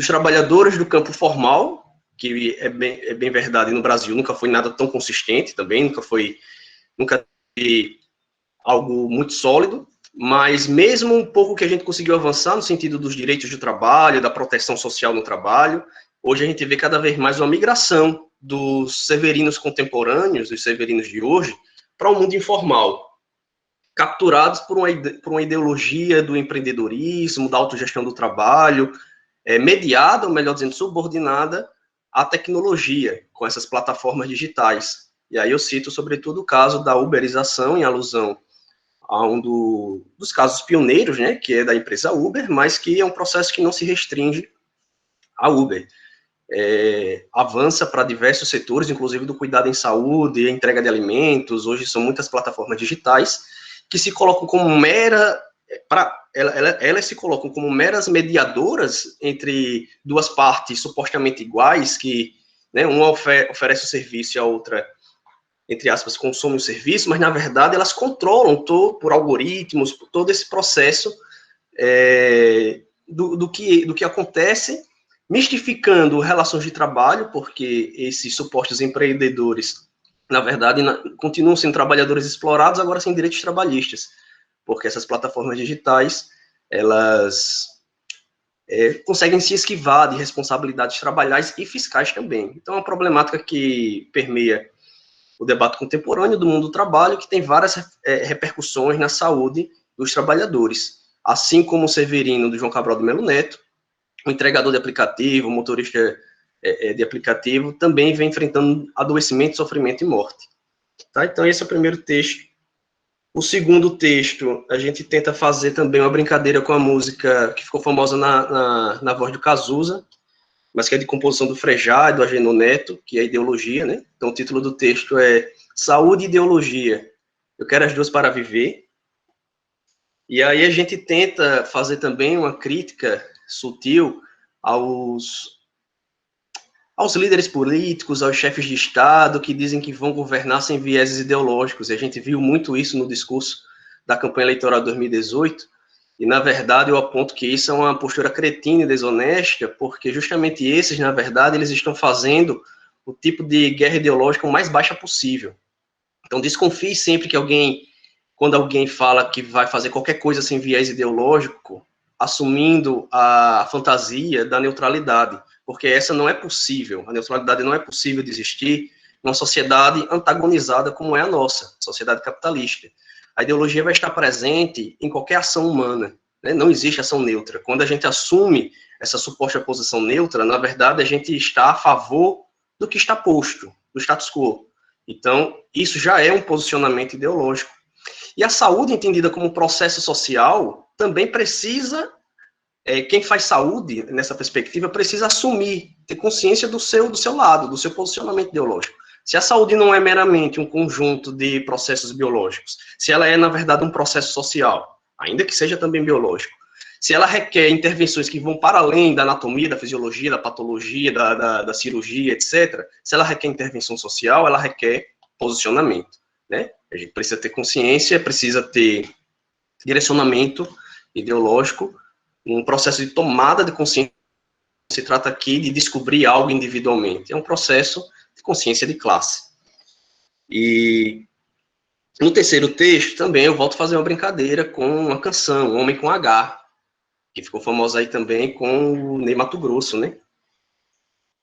trabalhadores do campo formal, que é bem verdade, no Brasil nunca foi nada tão consistente também, nunca foi algo muito sólido, mas mesmo um pouco que a gente conseguiu avançar no sentido dos direitos de trabalho, da proteção social no trabalho, hoje a gente vê cada vez mais uma migração dos severinos contemporâneos, dos severinos de hoje, para o mundo informal, capturados por uma ideologia do empreendedorismo, da autogestão do trabalho, mediada, ou melhor dizendo, subordinada à tecnologia, com essas plataformas digitais. E aí eu cito, sobretudo, o caso da uberização, em alusão a um dos casos pioneiros, né, que é da empresa Uber, mas que é um processo que não se restringe à Uber. Avança para diversos setores, inclusive do cuidado em saúde, a entrega de alimentos. Hoje são muitas plataformas digitais que se colocam como elas se colocam como meras mediadoras entre duas partes supostamente iguais, que, né, uma oferece o serviço e a outra, entre aspas, consome o serviço, mas na verdade elas controlam por algoritmos, por todo esse processo do que acontece, mistificando relações de trabalho, porque esses supostos empreendedores, na verdade, continuam sendo trabalhadores explorados, agora sem direitos trabalhistas, porque essas plataformas digitais, elas conseguem se esquivar de responsabilidades trabalhistas e fiscais também. Então, é uma problemática que permeia o debate contemporâneo do mundo do trabalho, que tem várias repercussões na saúde dos trabalhadores, assim como o Severino do João Cabral de Melo Neto, o entregador de aplicativo, o motorista de aplicativo, também vem enfrentando adoecimento, sofrimento e morte. Tá? Então, esse é o primeiro texto. O segundo texto, a gente tenta fazer também uma brincadeira com a música que ficou famosa na voz do Cazuza, mas que é de composição do Frejá e do Agenor Neto, que é ideologia, né? Então, o título do texto é Saúde e Ideologia. Eu quero as duas para viver. E aí a gente tenta fazer também uma crítica sutil aos líderes políticos, aos chefes de Estado, que dizem que vão governar sem vieses ideológicos, e a gente viu muito isso no discurso da campanha eleitoral de 2018, e, na verdade, eu aponto que isso é uma postura cretina e desonesta, porque justamente esses, na verdade, eles estão fazendo o tipo de guerra ideológica o mais baixa possível. Então, desconfie sempre que quando alguém fala que vai fazer qualquer coisa sem viés ideológico, assumindo a fantasia da neutralidade, porque essa não é possível, a neutralidade não é possível de existir numa sociedade antagonizada como é a nossa, sociedade capitalista. A ideologia vai estar presente em qualquer ação humana, né? Não existe ação neutra. Quando a gente assume essa suposta posição neutra, na verdade, a gente está a favor do que está posto, do status quo. Então, isso já é um posicionamento ideológico. E a saúde, entendida como processo social, também precisa, quem faz saúde, nessa perspectiva, precisa assumir, ter consciência do seu lado, do seu posicionamento ideológico. Se a saúde não é meramente um conjunto de processos biológicos, se ela é, na verdade, um processo social, ainda que seja também biológico, se ela requer intervenções que vão para além da anatomia, da fisiologia, da patologia, da cirurgia, etc., se ela requer intervenção social, ela requer posicionamento, né? A gente precisa ter consciência, precisa ter direcionamento ideológico, um processo de tomada de consciência. Se trata aqui de descobrir algo individualmente. É um processo de consciência de classe. E no terceiro texto, também eu volto a fazer uma brincadeira com uma canção, Homem com H, que ficou famosa aí também com o Ney Matogrosso, né?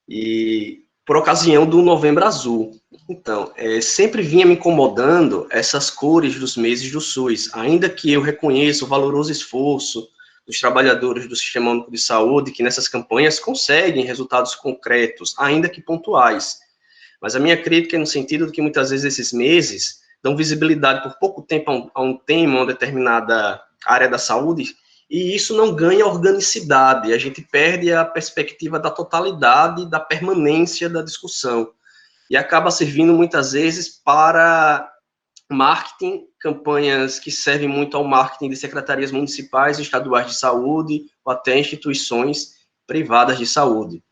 E por ocasião do Novembro Azul. Então, sempre vinha me incomodando essas cores dos meses do SUS, ainda que eu reconheça o valoroso esforço dos trabalhadores do Sistema Único de Saúde, que nessas campanhas conseguem resultados concretos, ainda que pontuais. Mas a minha crítica é no sentido de que muitas vezes esses meses dão visibilidade por pouco tempo a um tema, a uma determinada área da saúde, e isso não ganha organicidade, a gente perde a perspectiva da totalidade, da permanência da discussão, e acaba servindo muitas vezes para marketing, campanhas que servem muito ao marketing de secretarias municipais, estaduais de saúde, ou até instituições privadas de saúde.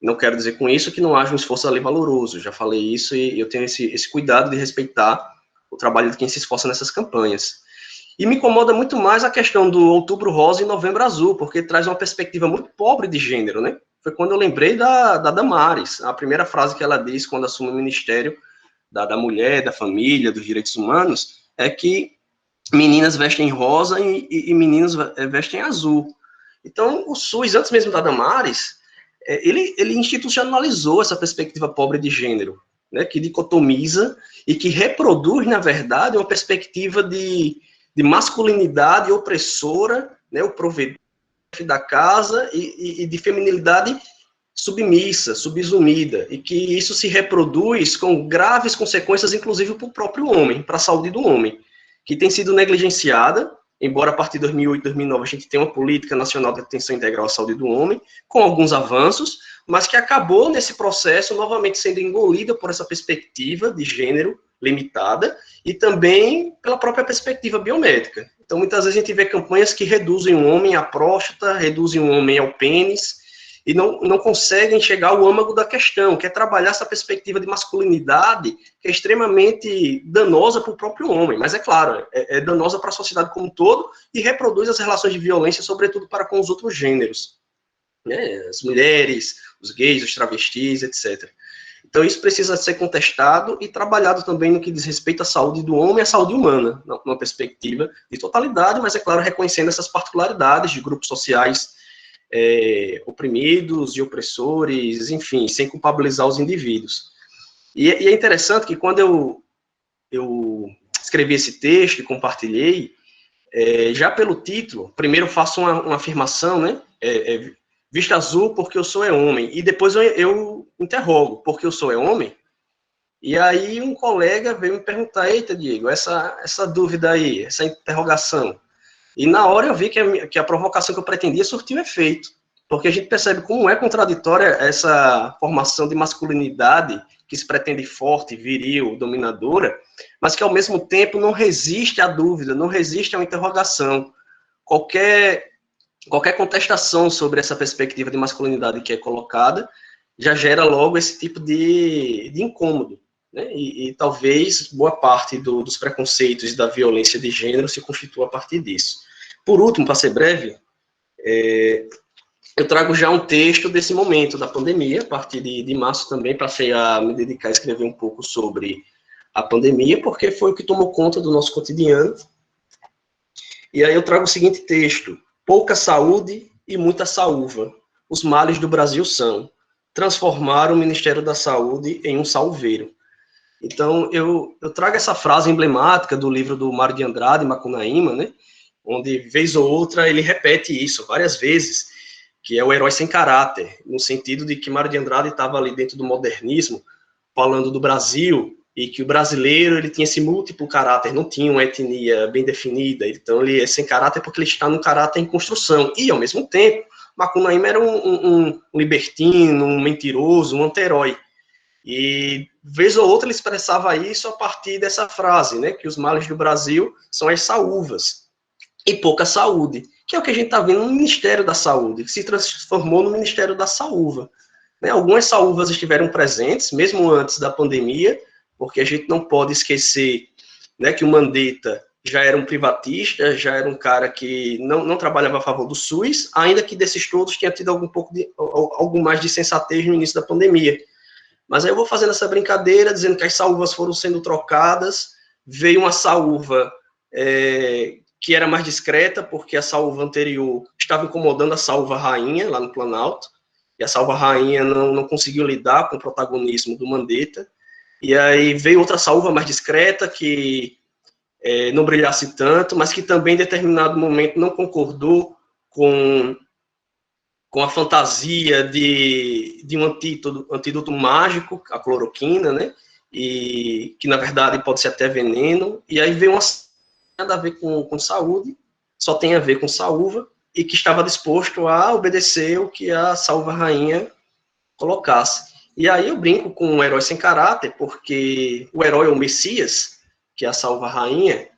Não quero dizer com isso que não haja um esforço ali valoroso, já falei isso e eu tenho esse cuidado de respeitar o trabalho de quem se esforça nessas campanhas. E me incomoda muito mais a questão do Outubro Rosa e Novembro Azul, porque traz uma perspectiva muito pobre de gênero, né? Foi quando eu lembrei da Damares, a primeira frase que ela diz quando assume o Ministério da Mulher, da Família, dos Direitos Humanos, é que meninas vestem rosa e meninos vestem azul. Então, o SUS, antes mesmo da Damares, ele institucionalizou essa perspectiva pobre de gênero, né, que dicotomiza e que reproduz, na verdade, uma perspectiva de masculinidade opressora, né, o provedor da casa e de feminilidade submissa, subsumida, e que isso se reproduz com graves consequências, inclusive para o próprio homem, para a saúde do homem, que tem sido negligenciada, embora a partir de 2008, 2009 a gente tenha uma política nacional de atenção integral à saúde do homem, com alguns avanços, mas que acabou nesse processo novamente sendo engolida por essa perspectiva de gênero limitada e também pela própria perspectiva biomédica. Então, muitas vezes a gente vê campanhas que reduzem o homem à próstata, reduzem o homem ao pênis, e não conseguem chegar ao âmago da questão, que é trabalhar essa perspectiva de masculinidade, que é extremamente danosa para o próprio homem, mas é claro, é danosa para a sociedade como um todo, e reproduz as relações de violência, sobretudo para com os outros gêneros, né? As mulheres, os gays, os travestis, etc. Então isso precisa ser contestado e trabalhado também no que diz respeito à saúde do homem e à saúde humana, numa perspectiva de totalidade, mas é claro, reconhecendo essas particularidades de grupos sociais oprimidos e opressores, enfim, sem culpabilizar os indivíduos. E é interessante que quando eu escrevi esse texto e compartilhei, já pelo título, primeiro faço uma afirmação, né, vista azul porque eu sou homem, e depois eu interrogo, porque eu sou homem, e aí um colega veio me perguntar, eita, Diego, essa dúvida aí, essa interrogação. E na hora eu vi que a provocação que eu pretendia surtiu efeito, porque a gente percebe como é contraditória essa formação de masculinidade que se pretende forte, viril, dominadora, mas que ao mesmo tempo não resiste à dúvida, não resiste à interrogação. Qualquer contestação sobre essa perspectiva de masculinidade que é colocada já gera logo esse tipo de incômodo, né? E talvez boa parte dos preconceitos e da violência de gênero se constitua a partir disso. Por último, para ser breve, eu trago já um texto desse momento da pandemia, a partir de março também passei a me dedicar a escrever um pouco sobre a pandemia, porque foi o que tomou conta do nosso cotidiano. E aí eu trago o seguinte texto: pouca saúde e muita saúva. Os males do Brasil são transformar o Ministério da Saúde em um salveiro. Então, eu trago essa frase emblemática do livro do Mário de Andrade, Macunaíma, né, onde, vez ou outra, ele repete isso várias vezes, que é o herói sem caráter, no sentido de que Mário de Andrade estava ali dentro do modernismo, falando do Brasil, e que o brasileiro ele tinha esse múltiplo caráter, não tinha uma etnia bem definida, então ele é sem caráter porque ele está num caráter em construção, e, ao mesmo tempo, Macunaíma era um libertino, um mentiroso, um anti-herói. E, vez ou outra, ele expressava isso a partir dessa frase, né, que os males do Brasil são as saúvas, e pouca saúde, que é o que a gente está vendo no Ministério da Saúde, que se transformou no Ministério da Saúva. Né, algumas saúvas estiveram presentes, mesmo antes da pandemia, porque a gente não pode esquecer, né, que o Mandetta já era um privatista, já era um cara que não trabalhava a favor do SUS, ainda que desses todos tinha tido algo mais de sensatez no início da pandemia. Mas aí eu vou fazendo essa brincadeira, dizendo que as saúvas foram sendo trocadas, veio uma saúva que era mais discreta, porque a saúva anterior estava incomodando a saúva rainha, lá no Planalto, e a saúva rainha não conseguiu lidar com o protagonismo do Mandetta, e aí veio outra saúva mais discreta, que não brilhasse tanto, mas que também, em determinado momento, não concordou com a fantasia de um antídoto mágico, a cloroquina, né, e que, na verdade, pode ser até veneno, e aí veio uma nada a ver com saúde, só tem a ver com saúva, e que estava disposto a obedecer o que a saúva rainha colocasse. E aí eu brinco com um herói sem caráter, porque o herói, o Messias, que é a saúva rainha,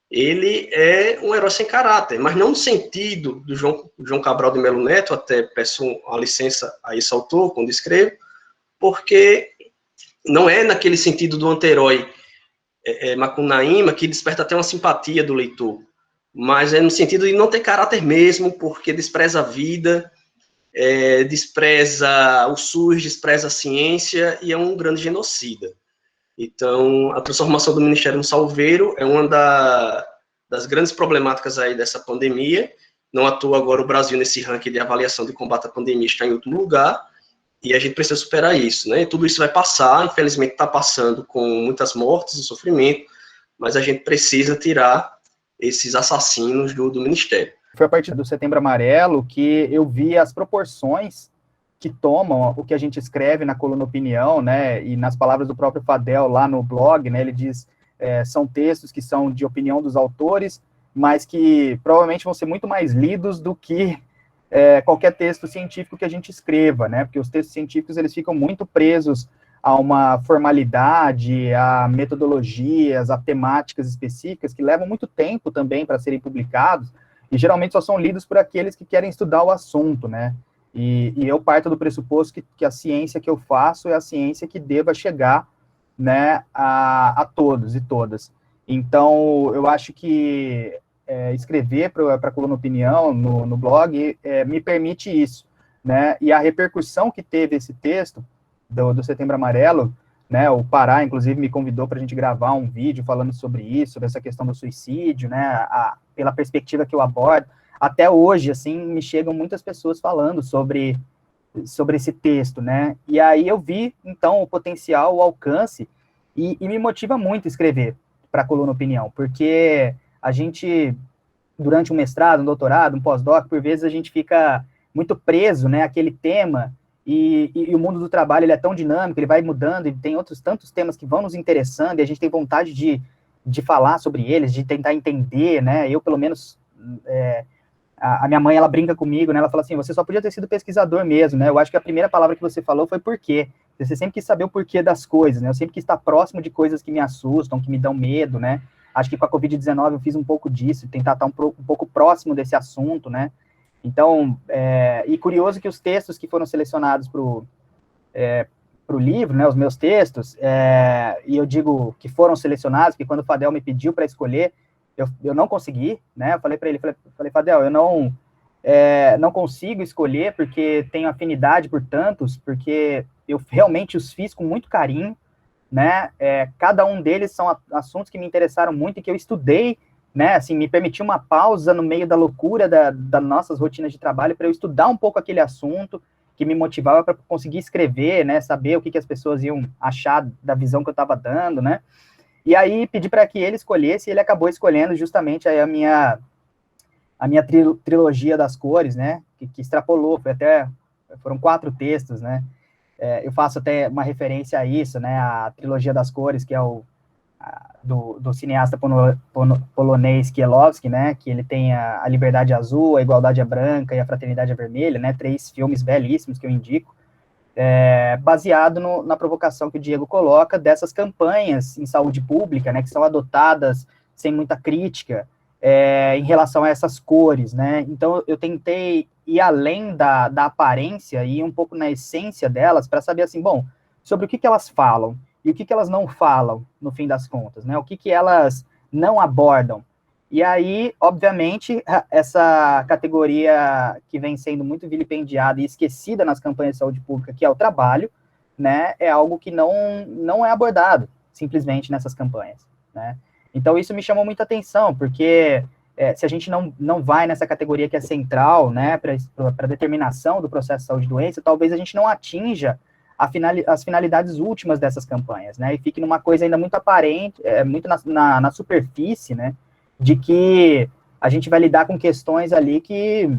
ele é um herói sem caráter, mas não no sentido do João Cabral de Melo Neto, até peço a licença a esse autor quando escrevo, porque não é naquele sentido do anti-herói Macunaíma, que desperta até uma simpatia do leitor, mas é no sentido de não ter caráter mesmo, porque despreza a vida, despreza o SUS, despreza a ciência, e é um grande genocida. Então, a transformação do Ministério no salveiro é uma das grandes problemáticas aí dessa pandemia. Não à toa agora o Brasil, nesse ranking de avaliação de combate à pandemia, está em último lugar, e a gente precisa superar isso, né? Tudo isso vai passar, infelizmente está passando com muitas mortes e sofrimento, mas a gente precisa tirar esses assassinos do Ministério. Foi a partir do Setembro Amarelo que eu vi as proporções que tomam o que a gente escreve na coluna Opinião, né, e nas palavras do próprio Fadel lá no blog, né, ele diz, são textos que são de opinião dos autores, mas que provavelmente vão ser muito mais lidos do que qualquer texto científico que a gente escreva, né, porque os textos científicos, eles ficam muito presos a uma formalidade, a metodologias, a temáticas específicas, que levam muito tempo também para serem publicados, e geralmente só são lidos por aqueles que querem estudar o assunto, né, e eu parto do pressuposto que a ciência que eu faço é a ciência que deva chegar, né, a todos e todas. Então, eu acho que escrever para a coluna Opinião no blog me permite isso, né, e a repercussão que teve esse texto do Setembro Amarelo, né, o Pará, inclusive, me convidou para a gente gravar um vídeo falando sobre isso, sobre essa questão do suicídio, né, pela perspectiva que eu abordo. Até hoje, assim, me chegam muitas pessoas falando sobre esse texto, né, e aí eu vi, então, o potencial, o alcance, e me motiva muito escrever para a coluna Opinião, porque a gente, durante um mestrado, um doutorado, um pós-doc, por vezes a gente fica muito preso, né, àquele tema, e o mundo do trabalho, ele é tão dinâmico, ele vai mudando, e tem outros tantos temas que vão nos interessando, e a gente tem vontade de falar sobre eles, de tentar entender, né, eu, pelo menos, a minha mãe, ela brinca comigo, né, ela fala assim, você só podia ter sido pesquisador mesmo, né, eu acho que a primeira palavra que você falou foi porquê, você sempre quis saber o porquê das coisas, né, eu sempre quis estar próximo de coisas que me assustam, que me dão medo, né, acho que com a Covid-19 eu fiz um pouco disso, tentar estar um pouco próximo desse assunto, né, então, e curioso que os textos que foram selecionados para o livro, né, os meus textos, e eu digo que foram selecionados, que quando o Fadel me pediu para escolher, eu não consegui, né, eu falei para ele, falei, Fadel, eu não consigo escolher porque tenho afinidade por tantos, porque eu realmente os fiz com muito carinho, né, cada um deles são assuntos que me interessaram muito e que eu estudei, né, assim, me permitiu uma pausa no meio da loucura das nossas rotinas de trabalho para eu estudar um pouco aquele assunto, que me motivava para conseguir escrever, né, saber o que as pessoas iam achar da visão que eu estava dando, né, e aí pedi para que ele escolhesse, e ele acabou escolhendo justamente aí a minha trilogia das cores, né, que extrapolou, foram 4 textos, né, eu faço até uma referência a isso, né, a trilogia das cores, que é do cineasta polonês Kiełowski, né, que ele tem a Liberdade Azul, a Igualdade Branca e a Fraternidade Vermelha, né, 3 filmes belíssimos que eu indico, baseado na provocação que o Diego coloca dessas campanhas em saúde pública, né, que são adotadas sem muita crítica em relação a essas cores, né, então eu tentei ir além da aparência e ir um pouco na essência delas para saber, assim, bom, sobre o que elas falam, e o que elas não falam, no fim das contas, né? O que elas não abordam. E aí, obviamente, essa categoria que vem sendo muito vilipendiada e esquecida nas campanhas de saúde pública, que é o trabalho, né? É algo que não é abordado, simplesmente, nessas campanhas, né? Então, isso me chamou muita atenção, porque se a gente não vai nessa categoria que é central, né? Para a determinação do processo de saúde e doença, talvez a gente não atinja as finalidades últimas dessas campanhas, né, e fique numa coisa ainda muito aparente, muito na superfície, né, de que a gente vai lidar com questões ali que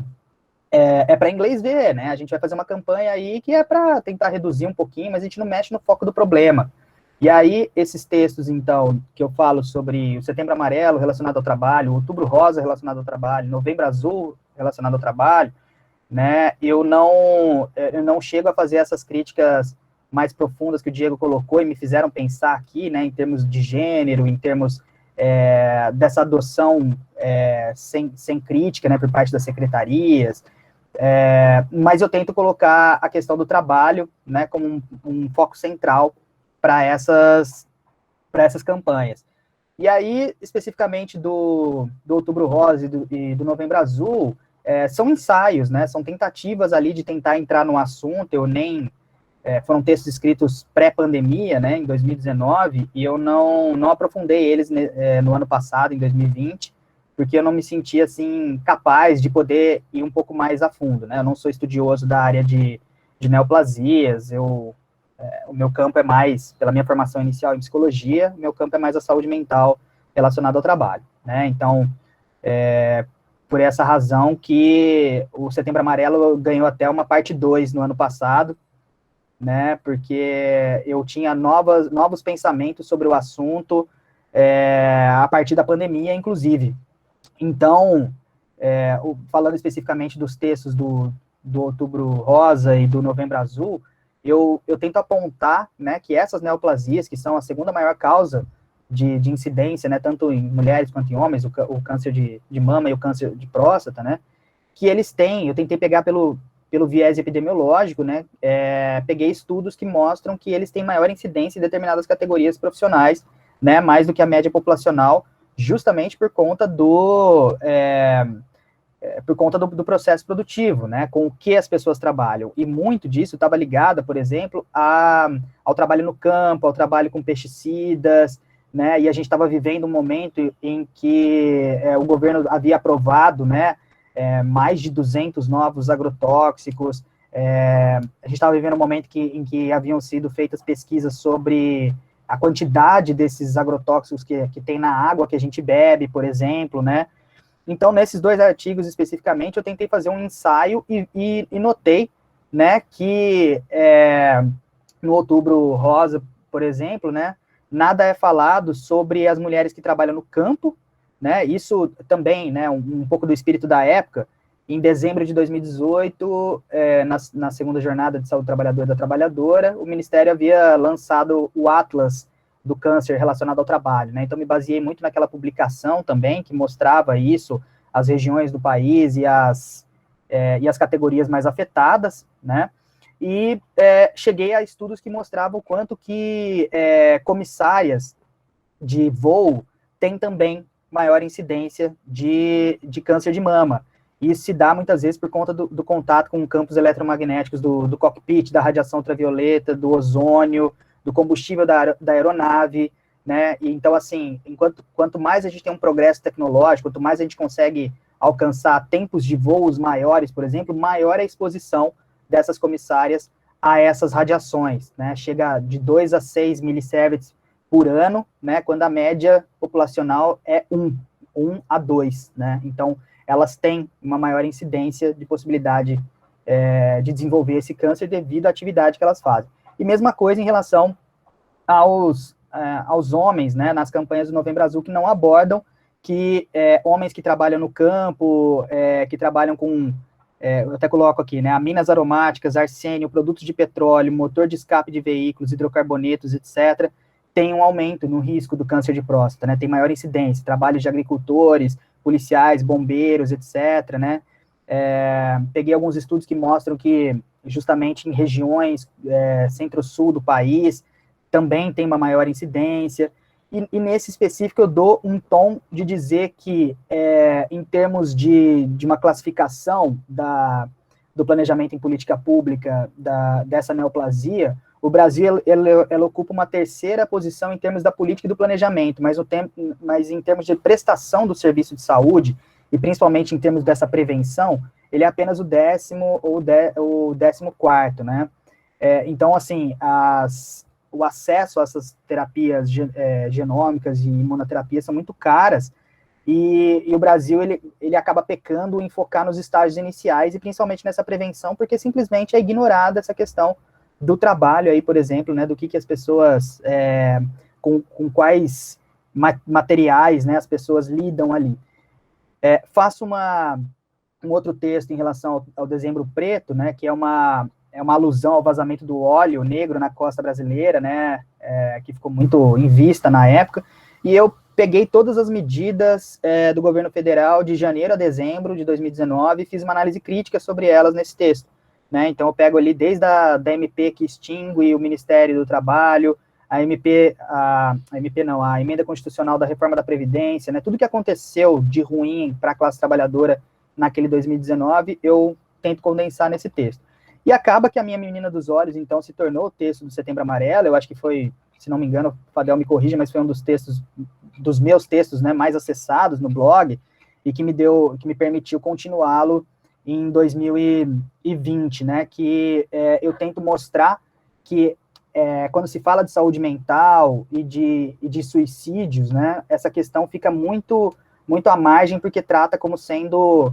para inglês ver, né, a gente vai fazer uma campanha aí que é para tentar reduzir um pouquinho, mas a gente não mexe no foco do problema. E aí, esses textos, então, que eu falo sobre o Setembro Amarelo relacionado ao trabalho, o Outubro Rosa relacionado ao trabalho, Novembro Azul relacionado ao trabalho, né, eu não chego a fazer essas críticas mais profundas que o Diego colocou e me fizeram pensar aqui, né, em termos de gênero, em termos dessa adoção sem crítica, né, por parte das secretarias, mas eu tento colocar a questão do trabalho, né, como um foco central para essas campanhas. E aí, especificamente do Outubro Rosa e do Novembro Azul, são ensaios, né, são tentativas ali de tentar entrar no assunto, foram textos escritos pré-pandemia, né, em 2019, e eu não aprofundei eles no ano passado, em 2020, porque eu não me sentia, assim, capaz de poder ir um pouco mais a fundo, né, eu não sou estudioso da área de neoplasias, o meu campo é mais, pela minha formação inicial em psicologia, o meu campo é mais a saúde mental relacionada ao trabalho, né, então, por essa razão que o Setembro Amarelo ganhou até uma parte 2 no ano passado, né, porque eu tinha novos pensamentos sobre o assunto a partir da pandemia, inclusive. Então, falando especificamente dos textos do Outubro Rosa e do Novembro Azul, eu tento apontar, né, que essas neoplasias, que são a segunda maior causa de incidência, né, tanto em mulheres quanto em homens, o câncer de mama e o câncer de próstata, né, que eles têm, eu tentei pegar pelo viés epidemiológico, né, peguei estudos que mostram que eles têm maior incidência em determinadas categorias profissionais, né, mais do que a média populacional, justamente por conta do processo produtivo, né, com o que as pessoas trabalham, e muito disso estava ligado, por exemplo, ao trabalho no campo, ao trabalho com pesticidas, né, e a gente estava vivendo um momento em que o governo havia aprovado, né, mais de 200 novos agrotóxicos, a gente estava vivendo um momento em que haviam sido feitas pesquisas sobre a quantidade desses agrotóxicos que tem na água que a gente bebe, por exemplo, né, então, nesses 2 artigos especificamente, eu tentei fazer um ensaio e notei, né, que no Outubro Rosa, por exemplo, né, nada é falado sobre as mulheres que trabalham no campo, né, isso também, né, um pouco do espírito da época. Em dezembro de 2018, na segunda jornada de saúde do trabalhador e da trabalhadora, o Ministério havia lançado o Atlas do câncer relacionado ao trabalho, né, então me baseei muito naquela publicação também, que mostrava isso, as regiões do país e as categorias mais afetadas, né, e cheguei a estudos que mostravam o quanto que comissárias de voo têm também maior incidência de câncer de mama. Isso se dá muitas vezes por conta do contato com campos eletromagnéticos do cockpit, da radiação ultravioleta, do ozônio, do combustível da aeronave, né? E então, assim, quanto mais a gente tem um progresso tecnológico, quanto mais a gente consegue alcançar tempos de voos maiores, por exemplo, maior é a exposição dessas comissárias a essas radiações, né? Chega de 2 a 6 millisieverts por ano, né? Quando a média populacional é 1 a 2, né? Então, elas têm uma maior incidência de possibilidade de desenvolver esse câncer devido à atividade que elas fazem. E mesma coisa em relação aos homens, né, nas campanhas do Novembro Azul, que não abordam que homens que trabalham no campo, que trabalham com, eu até coloco aqui, né, aminas aromáticas, arsênio, produtos de petróleo, motor de escape de veículos, hidrocarbonetos, etc., tem um aumento no risco do câncer de próstata, né, tem maior incidência, trabalhos de agricultores, policiais, bombeiros, etc., né, peguei alguns estudos que mostram que, justamente em regiões centro-sul do país, também tem uma maior incidência, e nesse específico eu dou um tom de dizer que, em termos de uma classificação do planejamento em política pública dessa neoplasia, o Brasil ela ocupa uma terceira posição em termos da política e do planejamento, mas em termos de prestação do serviço de saúde, e principalmente em termos dessa prevenção, ele é apenas o 10º ou o 14º, né? Então, assim, o acesso a essas terapias genômicas e imunoterapia são muito caras, e o Brasil, ele acaba pecando em focar nos estágios iniciais, e principalmente nessa prevenção, porque simplesmente é ignorada essa questão do trabalho aí, por exemplo, né, do que as pessoas, com quais materiais, né, as pessoas lidam ali. Faço um outro texto em relação ao Dezembro Preto, né, que é uma alusão ao vazamento do óleo negro na costa brasileira, né, que ficou muito em vista na época, e eu peguei todas as medidas do governo federal de janeiro a dezembro de 2019 e fiz uma análise crítica sobre elas nesse texto, né, então eu pego ali desde a MP que extingue o Ministério do Trabalho, a Emenda Constitucional da Reforma da Previdência, né, tudo que aconteceu de ruim para a classe trabalhadora naquele 2019, eu tento condensar nesse texto. E acaba que a minha menina dos olhos, então, se tornou o texto do Setembro Amarelo. Eu acho que foi, se não me engano, o Fadel me corrija, mas foi um dos meus textos, né, mais acessados no blog, e que me permitiu continuá-lo em 2020, né, que eu tento mostrar que quando se fala de saúde mental e de suicídios, né, essa questão fica muito, muito à margem, porque trata como sendo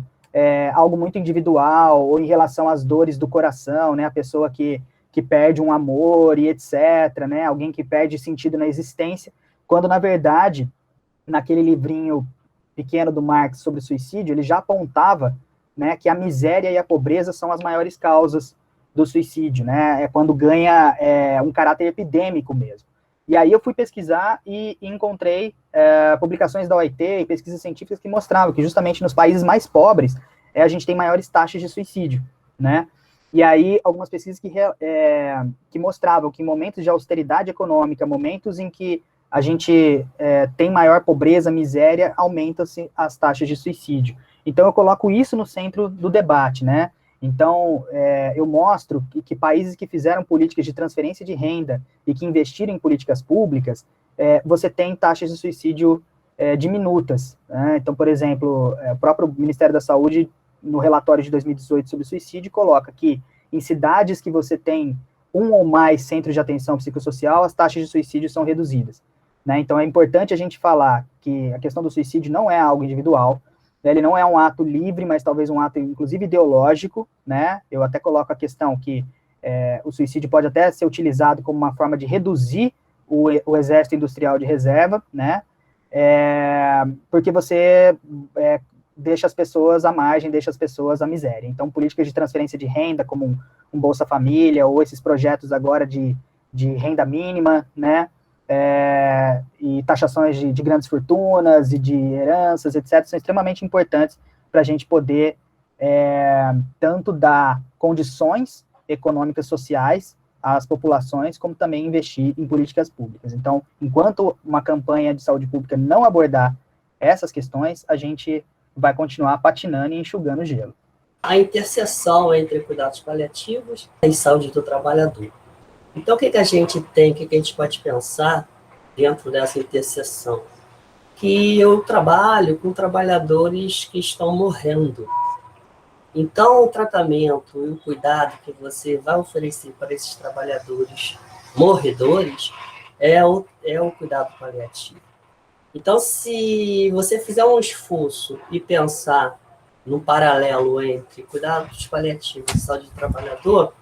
algo muito individual, ou em relação às dores do coração, né, a pessoa que perde um amor e etc., né, alguém que perde sentido na existência, quando, na verdade, naquele livrinho pequeno do Marx sobre suicídio, ele já apontava, né, que a miséria e a pobreza são as maiores causas do suicídio, né, quando ganha um caráter epidêmico mesmo. E aí eu fui pesquisar e encontrei publicações da OIT e pesquisas científicas que mostravam que justamente nos países mais pobres a gente tem maiores taxas de suicídio, né? E aí algumas pesquisas que mostravam que em momentos de austeridade econômica, momentos em que a gente tem maior pobreza, miséria, aumentam-se as taxas de suicídio. Então eu coloco isso no centro do debate, né? Então, eu mostro que países que fizeram políticas de transferência de renda e que investiram em políticas públicas, você tem taxas de suicídio diminutas, né? Então, por exemplo, o próprio Ministério da Saúde, no relatório de 2018 sobre suicídio, coloca que em cidades que você tem um ou mais centros de atenção psicossocial, as taxas de suicídio são reduzidas, né? Então, é importante a gente falar que a questão do suicídio não é algo individual, ele não é um ato livre, mas talvez um ato, inclusive, ideológico, né? Eu até coloco a questão que o suicídio pode até ser utilizado como uma forma de reduzir o exército industrial de reserva, né? Porque você deixa as pessoas à margem, deixa as pessoas à miséria. Então, políticas de transferência de renda, como um Bolsa Família, ou esses projetos agora de renda mínima, né? E taxações de grandes fortunas e de heranças, etc., são extremamente importantes para a gente poder tanto dar condições econômicas sociais às populações, como também investir em políticas públicas. Então, enquanto uma campanha de saúde pública não abordar essas questões, a gente vai continuar patinando e enxugando o gelo. A interseção entre cuidados paliativos e saúde do trabalhador. Então, o que a gente tem, o que a gente pode pensar dentro dessa interseção? Que eu trabalho com trabalhadores que estão morrendo. Então, o tratamento e o cuidado que você vai oferecer para esses trabalhadores morredores é o cuidado paliativo. Então, se você fizer um esforço e pensar num paralelo entre cuidados paliativos e saúde do trabalhador,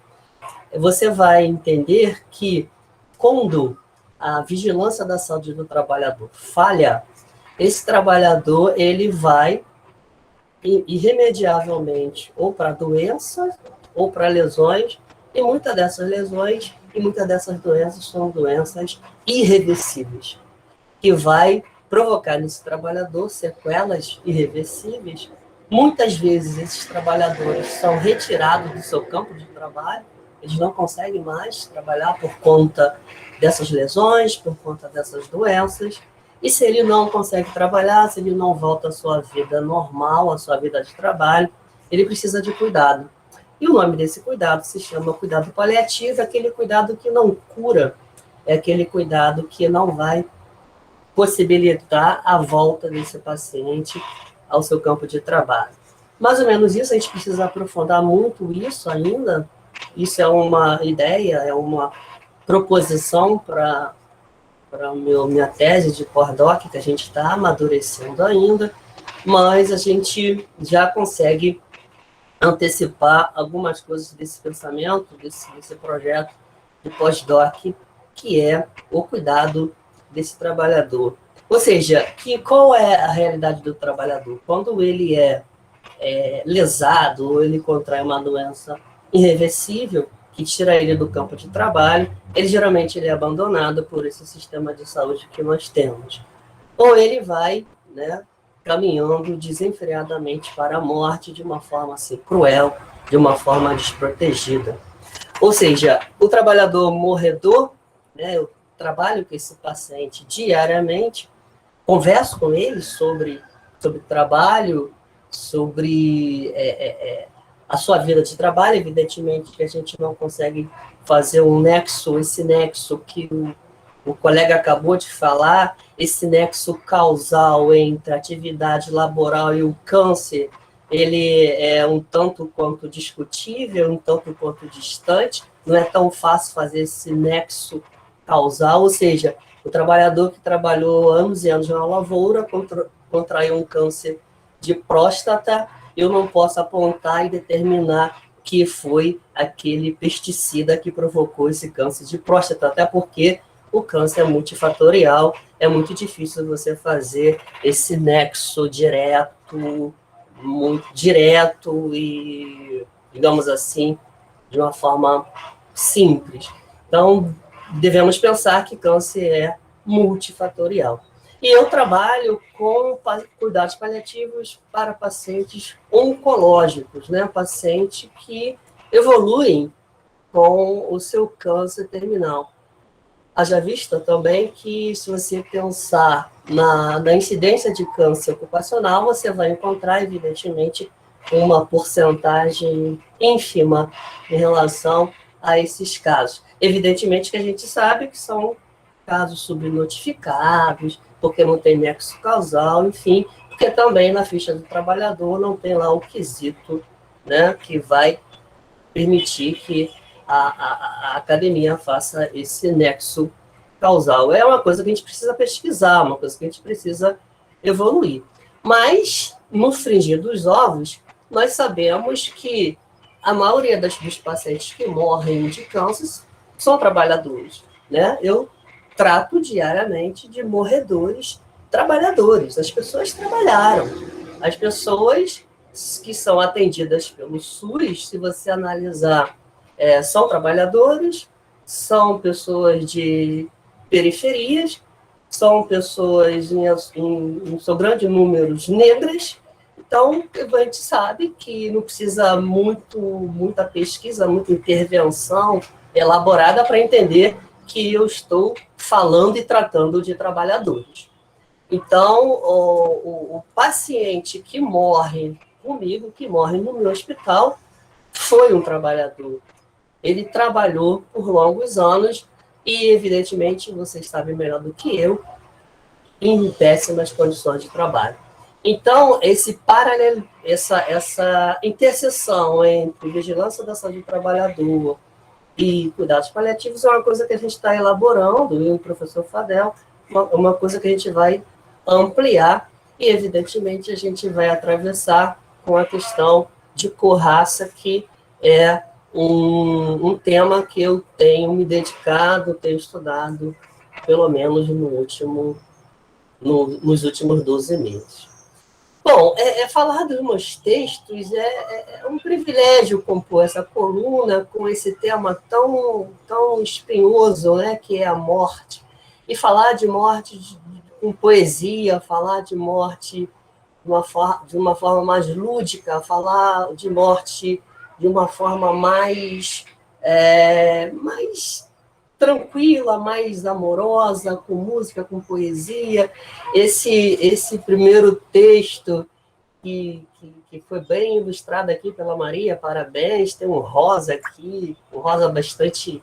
você vai entender que quando a vigilância da saúde do trabalhador falha, esse trabalhador ele vai irremediavelmente ou para doenças ou para lesões, e muitas dessas lesões e muitas dessas doenças são doenças irreversíveis, que vai provocar nesse trabalhador sequelas irreversíveis. Muitas vezes esses trabalhadores são retirados do seu campo de trabalho, eles não conseguem mais trabalhar por conta dessas lesões, por conta dessas doenças, e se ele não consegue trabalhar, se ele não volta à sua vida normal, à sua vida de trabalho, ele precisa de cuidado. E o nome desse cuidado se chama cuidado paliativo, aquele cuidado que não cura, é aquele cuidado que não vai possibilitar a volta desse paciente ao seu campo de trabalho. Mais ou menos isso, a gente precisa aprofundar muito isso ainda. Isso é uma ideia, é uma proposição para minha tese de pós-doc, que a gente está amadurecendo ainda, mas a gente já consegue antecipar algumas coisas desse pensamento, desse projeto de pós-doc, que é o cuidado desse trabalhador. Ou seja, qual é a realidade do trabalhador? Quando ele é lesado, ou ele contrai uma doença irreversível, que tira ele do campo de trabalho, geralmente ele é abandonado por esse sistema de saúde que nós temos. Ou ele vai, né, caminhando desenfreadamente para a morte de uma forma assim, cruel, de uma forma desprotegida. Ou seja, o trabalhador morredor, né, eu trabalho com esse paciente diariamente, converso com ele sobre trabalho, sobre a sua vida de trabalho. Evidentemente que a gente não consegue fazer esse nexo que o colega acabou de falar, esse nexo causal entre a atividade laboral e o câncer, ele é um tanto quanto discutível, um tanto quanto distante, não é tão fácil fazer esse nexo causal, ou seja, o trabalhador que trabalhou anos e anos na lavoura contraiu um câncer de próstata, eu não posso apontar e determinar que foi aquele pesticida que provocou esse câncer de próstata, até porque o câncer é multifatorial, é muito difícil você fazer esse nexo direto, muito direto e, digamos assim, de uma forma simples. Então, devemos pensar que câncer é multifatorial. E eu trabalho com cuidados paliativos para pacientes oncológicos, né? Pacientes que evoluem com o seu câncer terminal. Haja vista também que, se você pensar na incidência de câncer ocupacional, você vai encontrar, evidentemente, uma porcentagem ínfima em relação a esses casos. Evidentemente que a gente sabe que são casos subnotificados, porque não tem nexo causal, enfim, porque também na ficha do trabalhador não tem lá o quesito, né, que vai permitir que a academia faça esse nexo causal. É uma coisa que a gente precisa pesquisar, uma coisa que a gente precisa evoluir. Mas, no frigir dos ovos, nós sabemos que a maioria dos pacientes que morrem de câncer são trabalhadores, né? Eu trato diariamente de morredores trabalhadores. As pessoas trabalharam. As pessoas que são atendidas pelo SUS, se você analisar, são trabalhadores, são pessoas de periferias, são pessoas, em seu grande número, negras, Então, a gente sabe que não precisa muita pesquisa, muita intervenção elaborada para entender que eu estou falando e tratando de trabalhadores. Então, o paciente que morre comigo, que morre no meu hospital, foi um trabalhador. Ele trabalhou por longos anos e, evidentemente, vocês sabem melhor do que eu, em péssimas condições de trabalho. Então, essa interseção entre vigilância da saúde do trabalhador e cuidados paliativos é uma coisa que a gente está elaborando, e o professor Fadel, uma coisa que a gente vai ampliar, e, evidentemente, a gente vai atravessar com a questão de cor-raça, que é um tema que eu tenho me dedicado, tenho estudado, pelo menos nos últimos 12 meses. Bom, falar dos meus textos é um privilégio compor essa coluna com esse tema tão espinhoso, né, que é a morte. E falar de morte com poesia, falar de morte de uma forma mais lúdica, falar de morte de uma forma mais tranquila, mais amorosa, com música, com poesia. Esse primeiro texto, que foi bem ilustrado aqui pela Maria, parabéns, tem um rosa aqui, um rosa bastante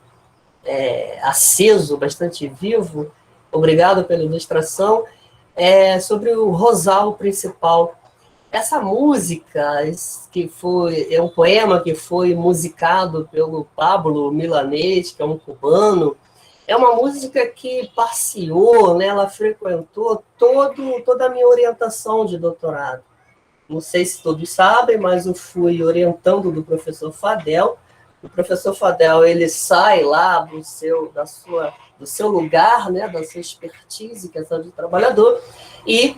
aceso, bastante vivo, obrigado pela ilustração, sobre o rosal principal. Essa música, é um poema que foi musicado pelo Pablo Milanês, que é um cubano, é uma música que passeou, né, ela frequentou toda a minha orientação de doutorado. Não sei se todos sabem, mas eu fui orientando do professor Fadel. O professor Fadel, ele sai lá do seu lugar, né, da sua expertise, que é a saúde do trabalhador, e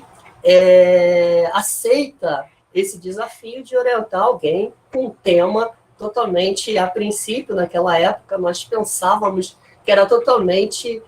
aceita esse desafio de orientar alguém com um tema totalmente, a princípio, naquela época, nós pensávamos que era totalmente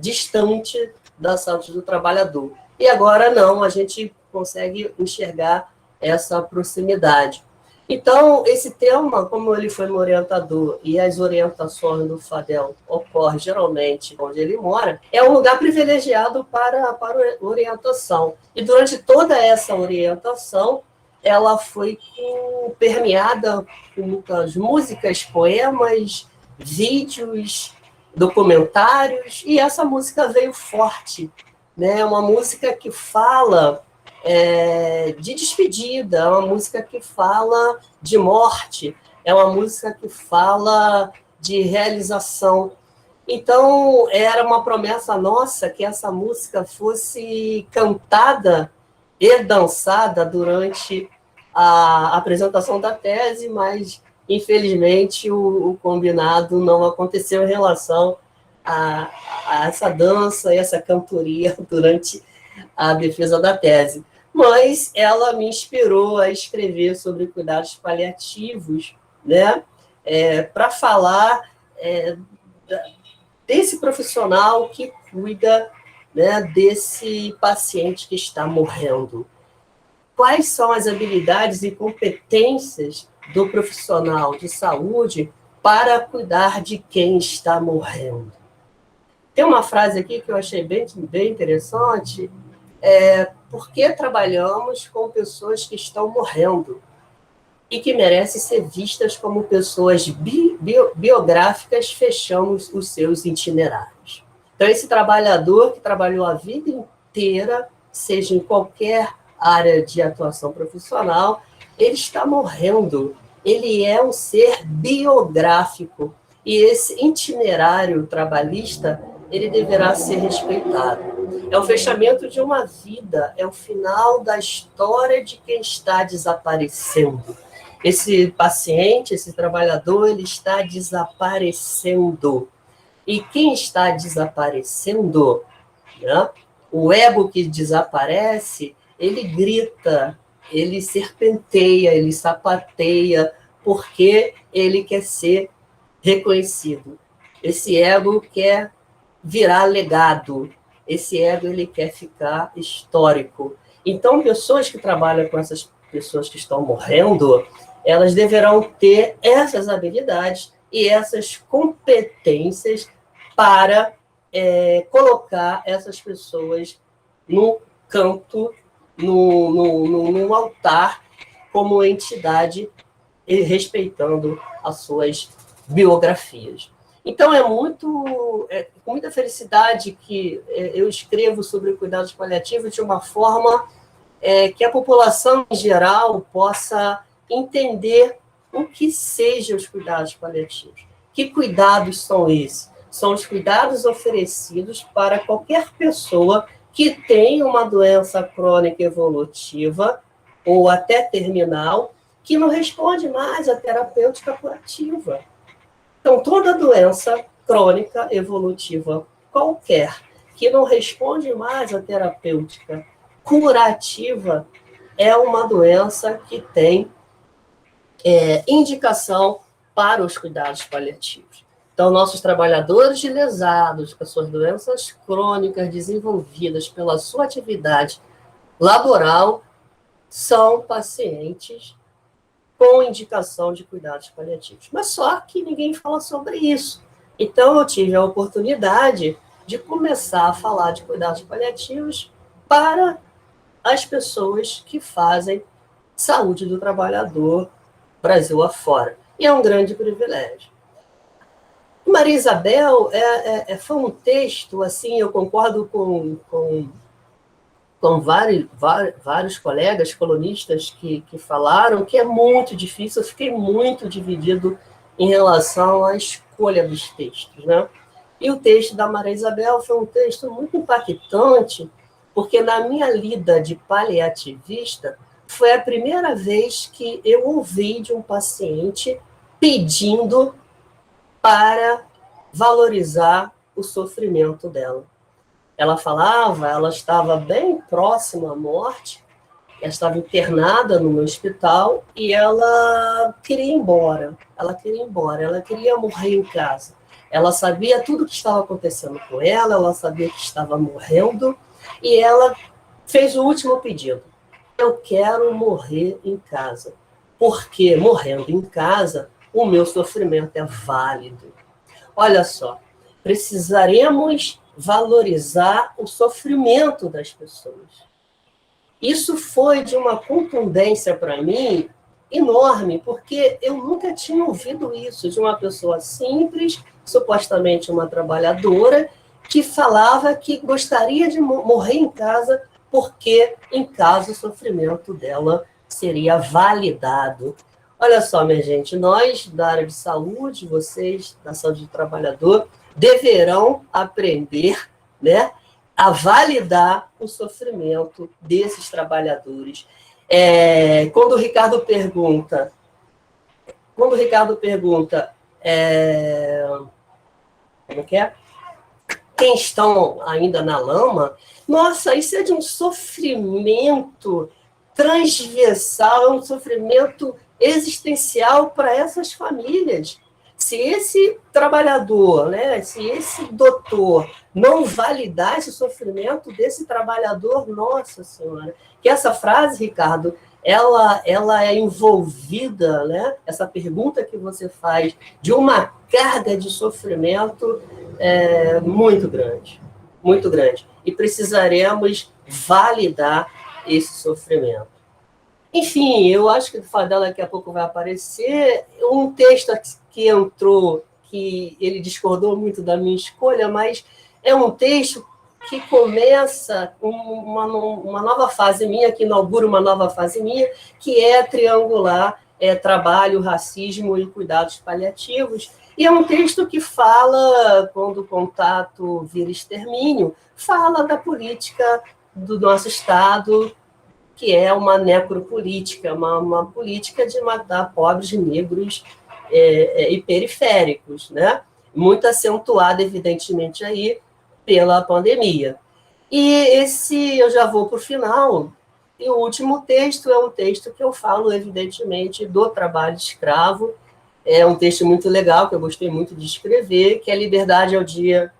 distante da saúde do trabalhador. E agora não, a gente consegue enxergar essa proximidade. Então, esse tema, como ele foi meu orientador e as orientações do Fadel ocorrem geralmente onde ele mora, é um lugar privilegiado para orientação. E durante toda essa orientação, ela foi permeada com muitas músicas, poemas, vídeos, documentários, e essa música veio forte, né? Uma música que fala de despedida, é uma música que fala de morte, é uma música que fala de realização. Então, era uma promessa nossa que essa música fosse cantada e dançada durante a apresentação da tese, mas, infelizmente, o combinado não aconteceu em relação a essa dança e essa cantoria durante a defesa da tese. Mas ela me inspirou a escrever sobre cuidados paliativos, né, para falar desse profissional que cuida, né, desse paciente que está morrendo. Quais são as habilidades e competências do profissional de saúde para cuidar de quem está morrendo? Tem uma frase aqui que eu achei bem interessante, por que trabalhamos com pessoas que estão morrendo e que merecem ser vistas como pessoas biográficas, fechamos os seus itinerários. Então, esse trabalhador que trabalhou a vida inteira, seja em qualquer área de atuação profissional, ele está morrendo. Ele é um ser biográfico. E esse itinerário trabalhista, ele deverá ser respeitado. É o fechamento de uma vida, é o final da história de quem está desaparecendo. Esse paciente, esse trabalhador, ele está desaparecendo. E quem está desaparecendo, né? O ego que desaparece, ele grita, ele serpenteia, ele sapateia, porque ele quer ser reconhecido. Esse ego quer virar legado. Esse ego, ele quer ficar histórico. Então, pessoas que trabalham com essas pessoas que estão morrendo, elas deverão ter essas habilidades e essas competências para colocar essas pessoas no canto, no altar, como entidade, respeitando as suas biografias. Então, com muita felicidade que eu escrevo sobre cuidados paliativos de uma forma que a população em geral possa entender o que sejam os cuidados paliativos. Que cuidados são esses? São os cuidados oferecidos para qualquer pessoa que tem uma doença crônica evolutiva ou até terminal, que não responde mais à terapêutica curativa. Então, toda doença crônica evolutiva qualquer que não responde mais à terapêutica curativa é uma doença que tem indicação para os cuidados paliativos. Então, nossos trabalhadores de lesados com as suas doenças crônicas desenvolvidas pela sua atividade laboral são pacientes com indicação de cuidados paliativos. Mas só que ninguém fala sobre isso. Então, eu tive a oportunidade de começar a falar de cuidados paliativos para as pessoas que fazem saúde do trabalhador Brasil afora. E é um grande privilégio. Maria Isabel foi um texto, assim, eu concordo com vários colegas colunistas que falaram que é muito difícil, eu fiquei muito dividido em relação à escolha dos textos, né? E o texto da Maria Isabel foi um texto muito impactante, porque na minha lida de paliativista, foi a primeira vez que eu ouvi de um paciente pedindo para valorizar o sofrimento dela. Ela falava, ela estava bem próxima à morte, ela estava internada no meu hospital e ela queria ir embora. Ela queria morrer em casa. Ela sabia tudo o que estava acontecendo com ela sabia que estava morrendo e ela fez o último pedido. Eu quero morrer em casa, porque morrendo em casa, o meu sofrimento é válido. Olha só, precisaremos valorizar o sofrimento das pessoas. Isso foi de uma contundência para mim enorme, porque eu nunca tinha ouvido isso de uma pessoa simples, supostamente uma trabalhadora, que falava que gostaria de morrer em casa porque em casa o sofrimento dela seria validado. Olha só, minha gente, nós da área de saúde, vocês da saúde do trabalhador, deverão aprender, né, a validar o sofrimento desses trabalhadores. Quando o Ricardo pergunta, como é que é? Quem estão ainda na lama, nossa, isso é de um sofrimento transversal, é um sofrimento existencial para essas famílias. Se esse trabalhador, né, se esse doutor não validar esse sofrimento desse trabalhador, nossa senhora, que essa frase, Ricardo, ela é envolvida, né, essa pergunta que você faz, de uma carga de sofrimento muito grande, muito grande. E precisaremos validar esse sofrimento. Enfim, eu acho que o Fadel daqui a pouco vai aparecer. Um texto que entrou, que ele discordou muito da minha escolha, mas é um texto que começa uma nova fase minha, que inaugura uma nova fase minha, que é triangular trabalho, racismo e cuidados paliativos. E é um texto que fala, quando o contato vira extermínio, fala da política do nosso Estado, que é uma necropolítica, uma política de matar pobres, negros e periféricos, né? Muito acentuada, evidentemente, aí pela pandemia. E eu já vou para o final, e o último texto é um texto que eu falo, evidentemente, do trabalho escravo. É um texto muito legal, que eu gostei muito de escrever, que é Liberdade ao Dia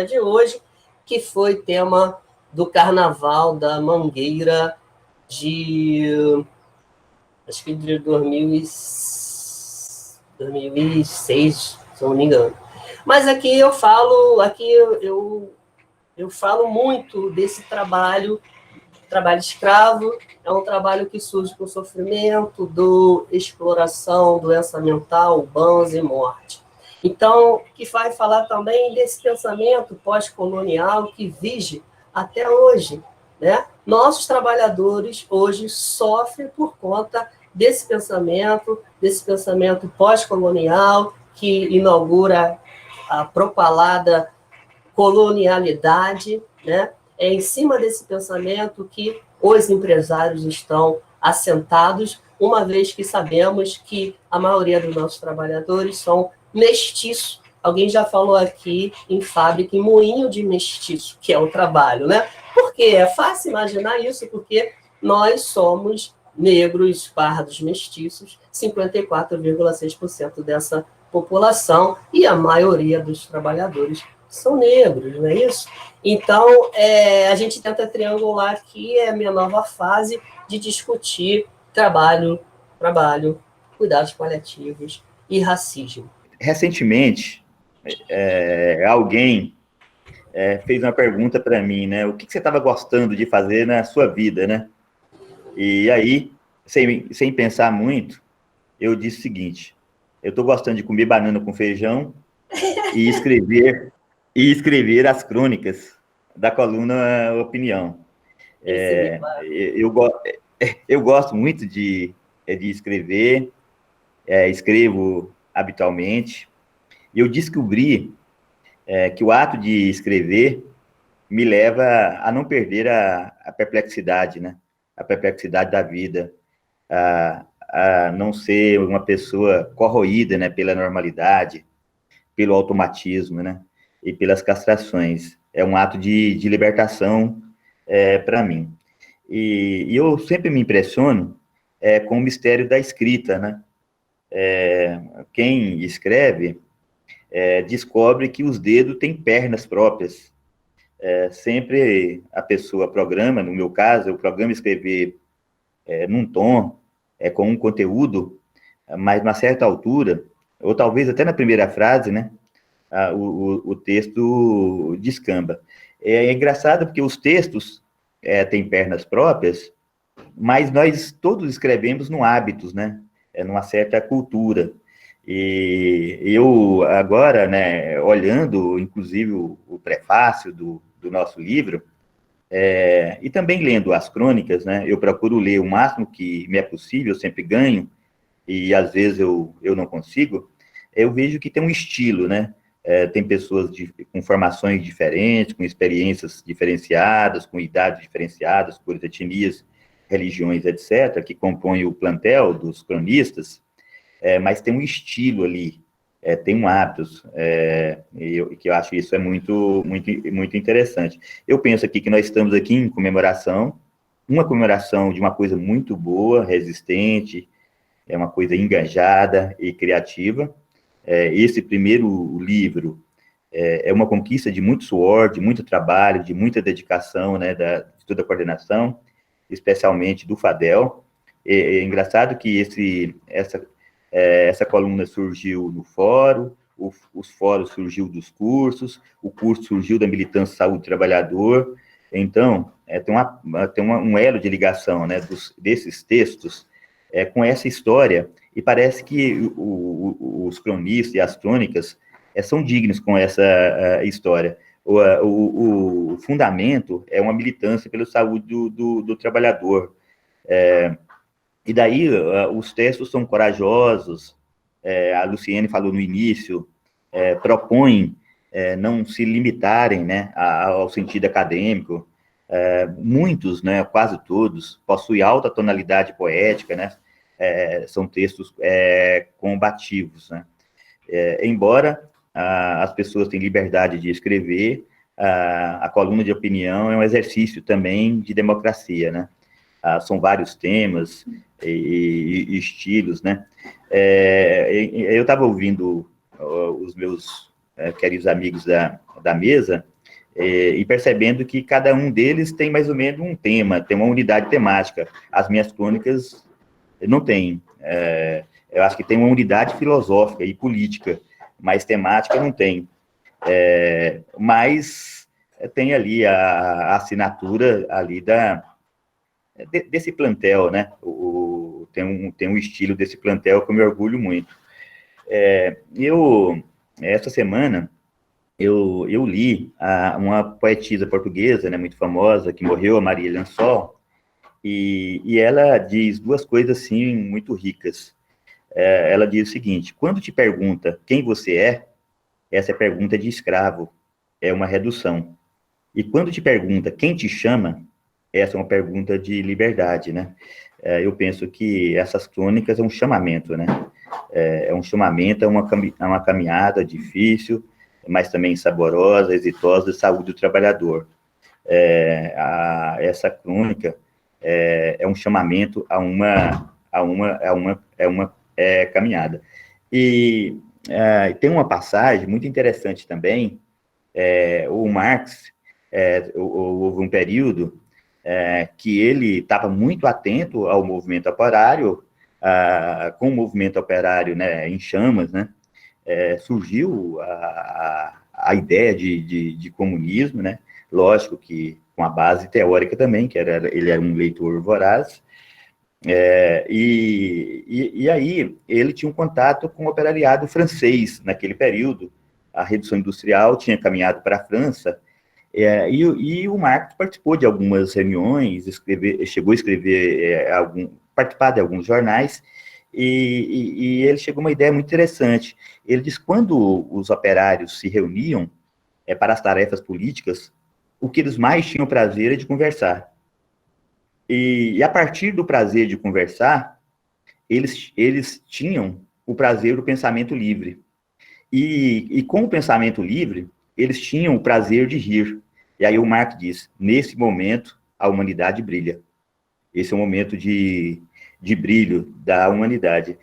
de Hoje, que foi tema do Carnaval da Mangueira acho que de 2006, se eu não me engano. Mas aqui eu falo muito desse trabalho escravo. É um trabalho que surge com sofrimento, exploração, doença mental, bans e morte. Então, que vai falar também desse pensamento pós-colonial que vige até hoje, né? Nossos trabalhadores hoje sofrem por conta desse pensamento pós-colonial que inaugura a propalada colonialidade, né? É em cima desse pensamento que os empresários estão assentados, uma vez que sabemos que a maioria dos nossos trabalhadores são mestiços. Alguém já falou aqui em fábrica, em moinho de mestiço, que é o trabalho, né? Porque é fácil imaginar isso, porque nós somos negros, pardos, mestiços, 54,6% dessa população, e a maioria dos trabalhadores são negros, não é isso? Então, a gente tenta triangular aqui a minha nova fase de discutir trabalho, cuidados paliativos e racismo. Recentemente, alguém fez uma pergunta para mim, né? O que você estava gostando de fazer na sua vida, né? E aí, sem pensar muito, eu disse o seguinte: eu estou gostando de comer banana com feijão e escrever as crônicas da coluna Opinião. Eu gosto muito de escrever, escrevo habitualmente, e eu descobri que o ato de escrever me leva a não perder a perplexidade, né? A perplexidade da vida, a não ser uma pessoa corroída, né, pela normalidade, pelo automatismo, né, e pelas castrações. É um ato de libertação para mim. E eu sempre me impressiono com o mistério da escrita, né? Quem escreve descobre que os dedos têm pernas próprias. Sempre a pessoa programa, no meu caso, eu programo escrever num tom, com um conteúdo, mas numa certa altura, ou talvez até na primeira frase, né, o texto descamba. É engraçado porque os textos têm pernas próprias, mas nós todos escrevemos no hábitos, né, numa certa cultura. E eu agora, né, olhando, inclusive, o prefácio do nosso livro, e também lendo as crônicas, né, eu procuro ler o máximo que me é possível, eu sempre ganho, e às vezes eu não consigo, eu vejo que tem um estilo, né, tem pessoas com formações diferentes, com experiências diferenciadas, com idades diferenciadas, por etnias, religiões, etc., que compõem o plantel dos cronistas, mas tem um estilo ali, tem um hábitos, que eu acho isso muito, muito, muito interessante. Eu penso aqui que nós estamos aqui em comemoração, uma comemoração de uma coisa muito boa, resistente, uma coisa engajada e criativa. Esse primeiro livro é uma conquista de muito suor, de muito trabalho, de muita dedicação, né, de toda a coordenação, especialmente do Fadel. É engraçado que essa coluna surgiu no fórum, os fóruns surgiu dos cursos, o curso surgiu da militância Saúde do Trabalhador. Então, tem um elo de ligação, né, desses textos com essa história, e parece que os cronistas e as crônicas são dignos com essa história. O fundamento é uma militância pela saúde do trabalhador. E daí, os textos são corajosos, a Luciene falou no início, propõem não se limitarem, né, ao sentido acadêmico. Muitos, né, quase todos, possuem alta tonalidade poética, né, são textos combativos, né. Embora as pessoas tenham liberdade de escrever, a coluna de opinião é um exercício também de democracia, né. São vários temas e estilos, né. Eu estava ouvindo os meus queridos amigos da mesa, e percebendo que cada um deles tem mais ou menos um tema, tem uma unidade temática. As minhas crônicas não têm. Eu acho que tem uma unidade filosófica e política, mas temática não tem. Mas tem ali a assinatura ali desse plantel, né? Tem um estilo desse plantel que eu me orgulho muito. Essa semana, eu li uma poetisa portuguesa, né, muito famosa, que morreu, a Maria Lençol, e ela diz duas coisas, assim, muito ricas. Ela diz o seguinte: quando te pergunta quem você é, essa é pergunta de escravo, é uma redução. E quando te pergunta quem te chama, essa é uma pergunta de liberdade, né? Eu penso que essas crônicas é um chamamento, né? É um chamamento, é uma caminhada difícil, mas também saborosa, exitosa, de saúde do trabalhador. Essa crônica é um chamamento a uma caminhada. E tem uma passagem muito interessante também. O Marx, houve um período que ele estava muito atento ao movimento operário, com o movimento operário, né, em chamas, né, surgiu a ideia de comunismo, né, lógico que com a base teórica também, que ele era um leitor voraz, e aí ele tinha um contato com o operariado francês naquele período. A Revolução Industrial tinha caminhado para a França, e o Marx participou de algumas reuniões, chegou a escrever, participar de alguns jornais, e ele chegou a uma ideia muito interessante. Ele diz que quando os operários se reuniam para as tarefas políticas, o que eles mais tinham prazer é de conversar. E a partir do prazer de conversar, eles tinham o prazer do pensamento livre. E com o pensamento livre, eles tinham o prazer de rir. E aí o Marx diz: nesse momento, a humanidade brilha. Esse é o momento de brilho da humanidade.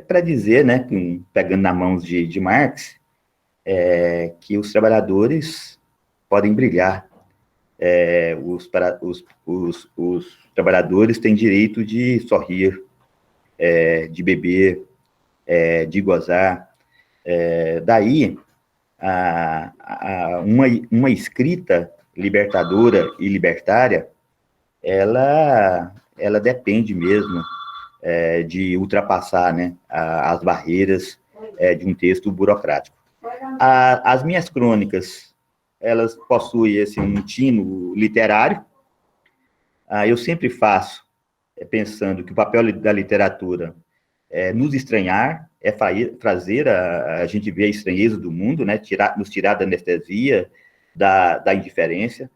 Para dizer, né, pegando na mão de Marx, que os trabalhadores podem brilhar. Os trabalhadores têm direito de sorrir, de beber, de gozar. Daí, uma escrita libertadora e libertária, ela depende mesmo de ultrapassar, né, as barreiras de um texto burocrático. As minhas crônicas, elas possuem um tino literário. Eu sempre faço pensando que o papel da literatura é nos estranhar, fazer a gente ver a estranheza do mundo, né, nos tirar da anestesia, da indiferença,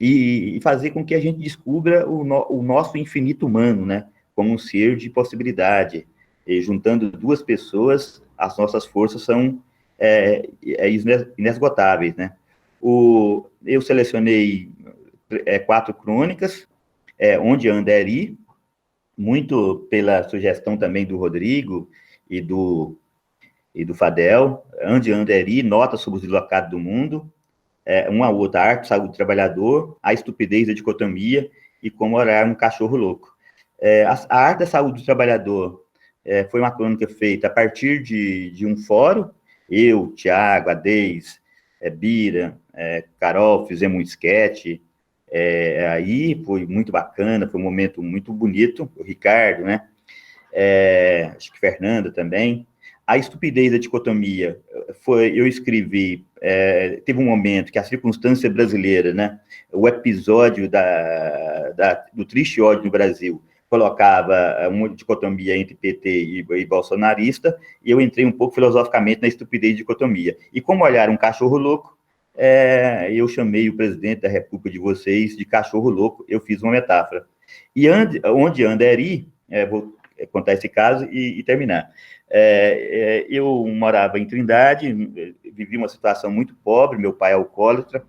e fazer com que a gente descubra o nosso infinito humano, né, como um ser de possibilidade. E juntando duas pessoas, as nossas forças são inesgotáveis, né? Eu selecionei 4 crônicas, Onde Anda Eri, muito pela sugestão também do Rodrigo e do Fadel. Onde Anda Eri, Nota sobre os Deslocados do Mundo, uma outra, Arte, Saúde do Trabalhador, A Estupidez da Dicotomia e Como Orar um Cachorro Louco. A Arte da Saúde do Trabalhador foi uma crônica feita a partir de um fórum. Eu, Tiago, Adeis, Bira, Carol, fizemos um esquete, aí foi muito bacana, foi um momento muito bonito, o Ricardo, né, acho que Fernanda também. A Estupidez da Dicotomia, eu escrevi, teve um momento que a circunstância brasileira, né, o episódio do triste ódio no Brasil, colocava uma dicotomia entre PT e bolsonarista, e eu entrei um pouco filosoficamente na estupidez de dicotomia. E como olhar um cachorro louco, eu chamei o presidente da República de vocês de cachorro louco, eu fiz uma metáfora. E Onde Anda Eri, vou contar esse caso e terminar. Eu morava em Trindade, vivi uma situação muito pobre, meu pai é alcoólatra,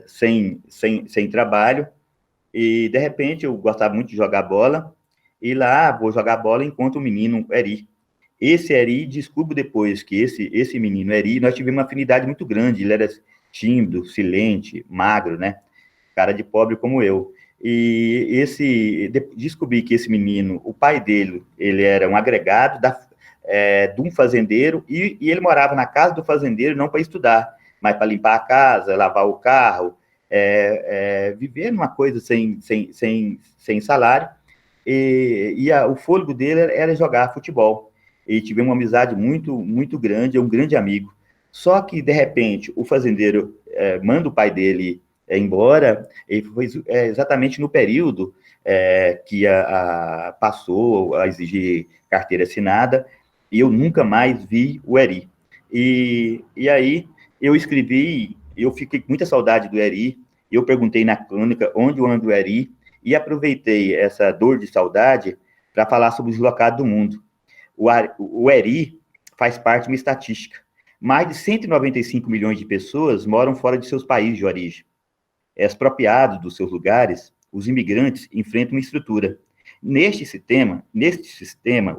sem trabalho, e de repente eu gostava muito de jogar bola, e lá vou jogar bola e encontro um menino, Eri, Esse Eri, descubro depois que esse menino Eri, nós tivemos uma afinidade muito grande, ele era tímido, silente, magro, né? Cara de pobre como eu. E descobri que esse menino, o pai dele, ele era um agregado de um fazendeiro, e ele morava na casa do fazendeiro não para estudar, mas para limpar a casa, lavar o carro, viver numa coisa sem salário, o fôlego dele era jogar futebol. E tivemos uma amizade muito, muito grande, é um grande amigo. Só que, de repente, o fazendeiro manda o pai dele embora, e foi exatamente no período que passou a exigir carteira assinada, e eu nunca mais vi o Eri. E aí eu escrevi, eu fiquei com muita saudade do Eri, eu perguntei na crônica onde anda o Eri, e aproveitei essa dor de saudade para falar sobre o deslocado do mundo. O Eri faz parte de uma estatística. Mais de 195 milhões de pessoas moram fora de seus países de origem. Expropriados dos seus lugares, os imigrantes enfrentam uma estrutura. Neste sistema,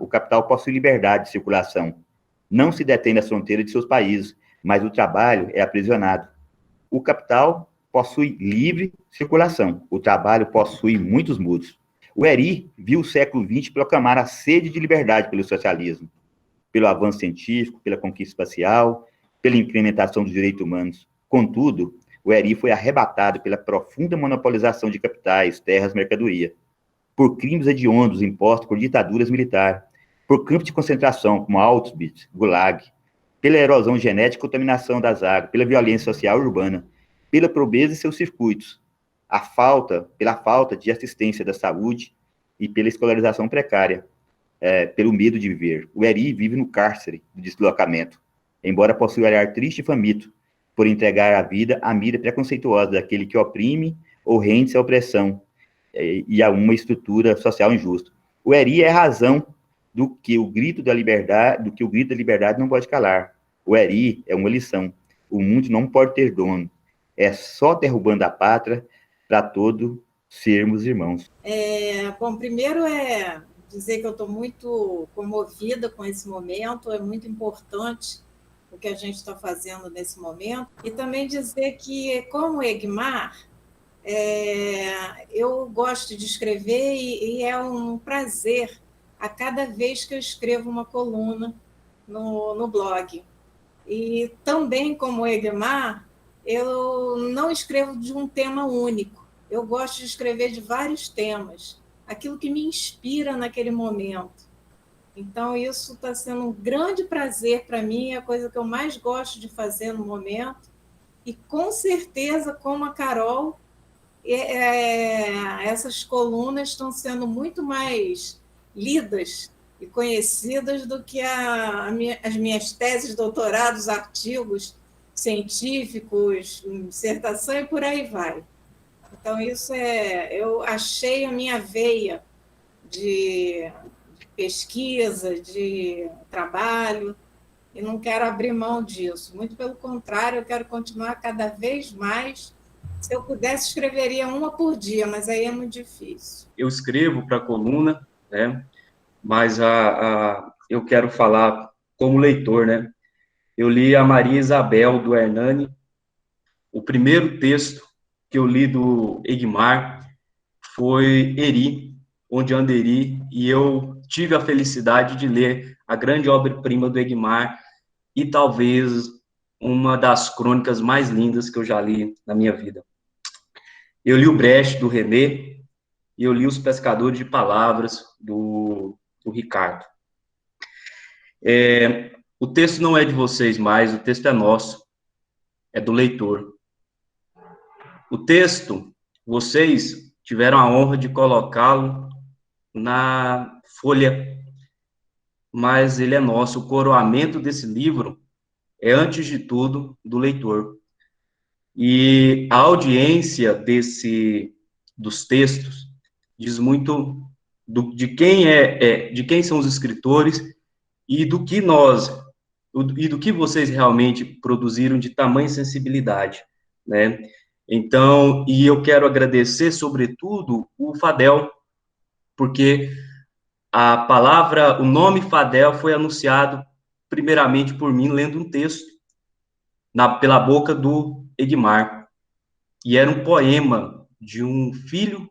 o capital possui liberdade de circulação. Não se detém nas fronteiras de seus países, mas o trabalho é aprisionado. O capital possui livre circulação. O trabalho possui muitos muros. O Eri viu o século XX proclamar a sede de liberdade pelo socialismo, pelo avanço científico, pela conquista espacial, pela incrementação dos direitos humanos. Contudo, o Eri foi arrebatado pela profunda monopolização de capitais, terras, mercadoria, por crimes hediondos impostos por ditaduras militares, por campos de concentração, como Auschwitz, Gulag, pela erosão genética e contaminação das águas, pela violência social urbana, pela pobreza e seus circuitos, pela falta de assistência da saúde e pela escolarização precária, pelo medo de viver. O Eri vive no cárcere do deslocamento, embora possua um olhar triste e faminto, por entregar a vida à mira preconceituosa daquele que oprime ou rende-se à opressão e a uma estrutura social injusta. O Eri é a razão do que o grito da liberdade não pode calar. O Eri é uma lição. O mundo não pode ter dono. É só derrubando a pátria para todos sermos irmãos. Bom, primeiro dizer que eu estou muito comovida com esse momento, é muito importante o que a gente está fazendo nesse momento, e também dizer que, como Egmar, eu gosto de escrever e é um prazer a cada vez que eu escrevo uma coluna no blog. E também, como Egmar, eu não escrevo de um tema único. Eu gosto de escrever de vários temas, aquilo que me inspira naquele momento. Então, isso está sendo um grande prazer para mim, é a coisa que eu mais gosto de fazer no momento. E, com certeza, como a Carol, essas colunas estão sendo muito mais lidas e conhecidas do que as minhas teses, doutorados, artigos científicos, dissertação e por aí vai. Então, isso eu achei a minha veia de pesquisa, de trabalho, e não quero abrir mão disso. Muito pelo contrário, eu quero continuar cada vez mais. Se eu pudesse, escreveria uma por dia, mas aí é muito difícil. Eu escrevo para a coluna, né? Mas eu quero falar como leitor, né? Eu li a Maria Isabel, do Hernani. O primeiro texto que eu li do Egmar foi Eri, Onde Anda Eri, e eu tive a felicidade de ler a grande obra-prima do Egmar e talvez uma das crônicas mais lindas que eu já li na minha vida. Eu li o Brecht, do René, e eu li Os Pescadores de Palavras, do Ricardo. O texto não é de vocês mais, o texto é nosso, é do leitor. O texto, vocês tiveram a honra de colocá-lo na folha, mas ele é nosso. O coroamento desse livro é, antes de tudo, do leitor. E a audiência dos textos diz muito de quem são os escritores e do que vocês realmente produziram de tamanha sensibilidade, né? Então, e eu quero agradecer, sobretudo, o Fadel, porque a palavra, o nome Fadel foi anunciado primeiramente por mim, lendo um texto pela boca do Egmar. E era um poema de um filho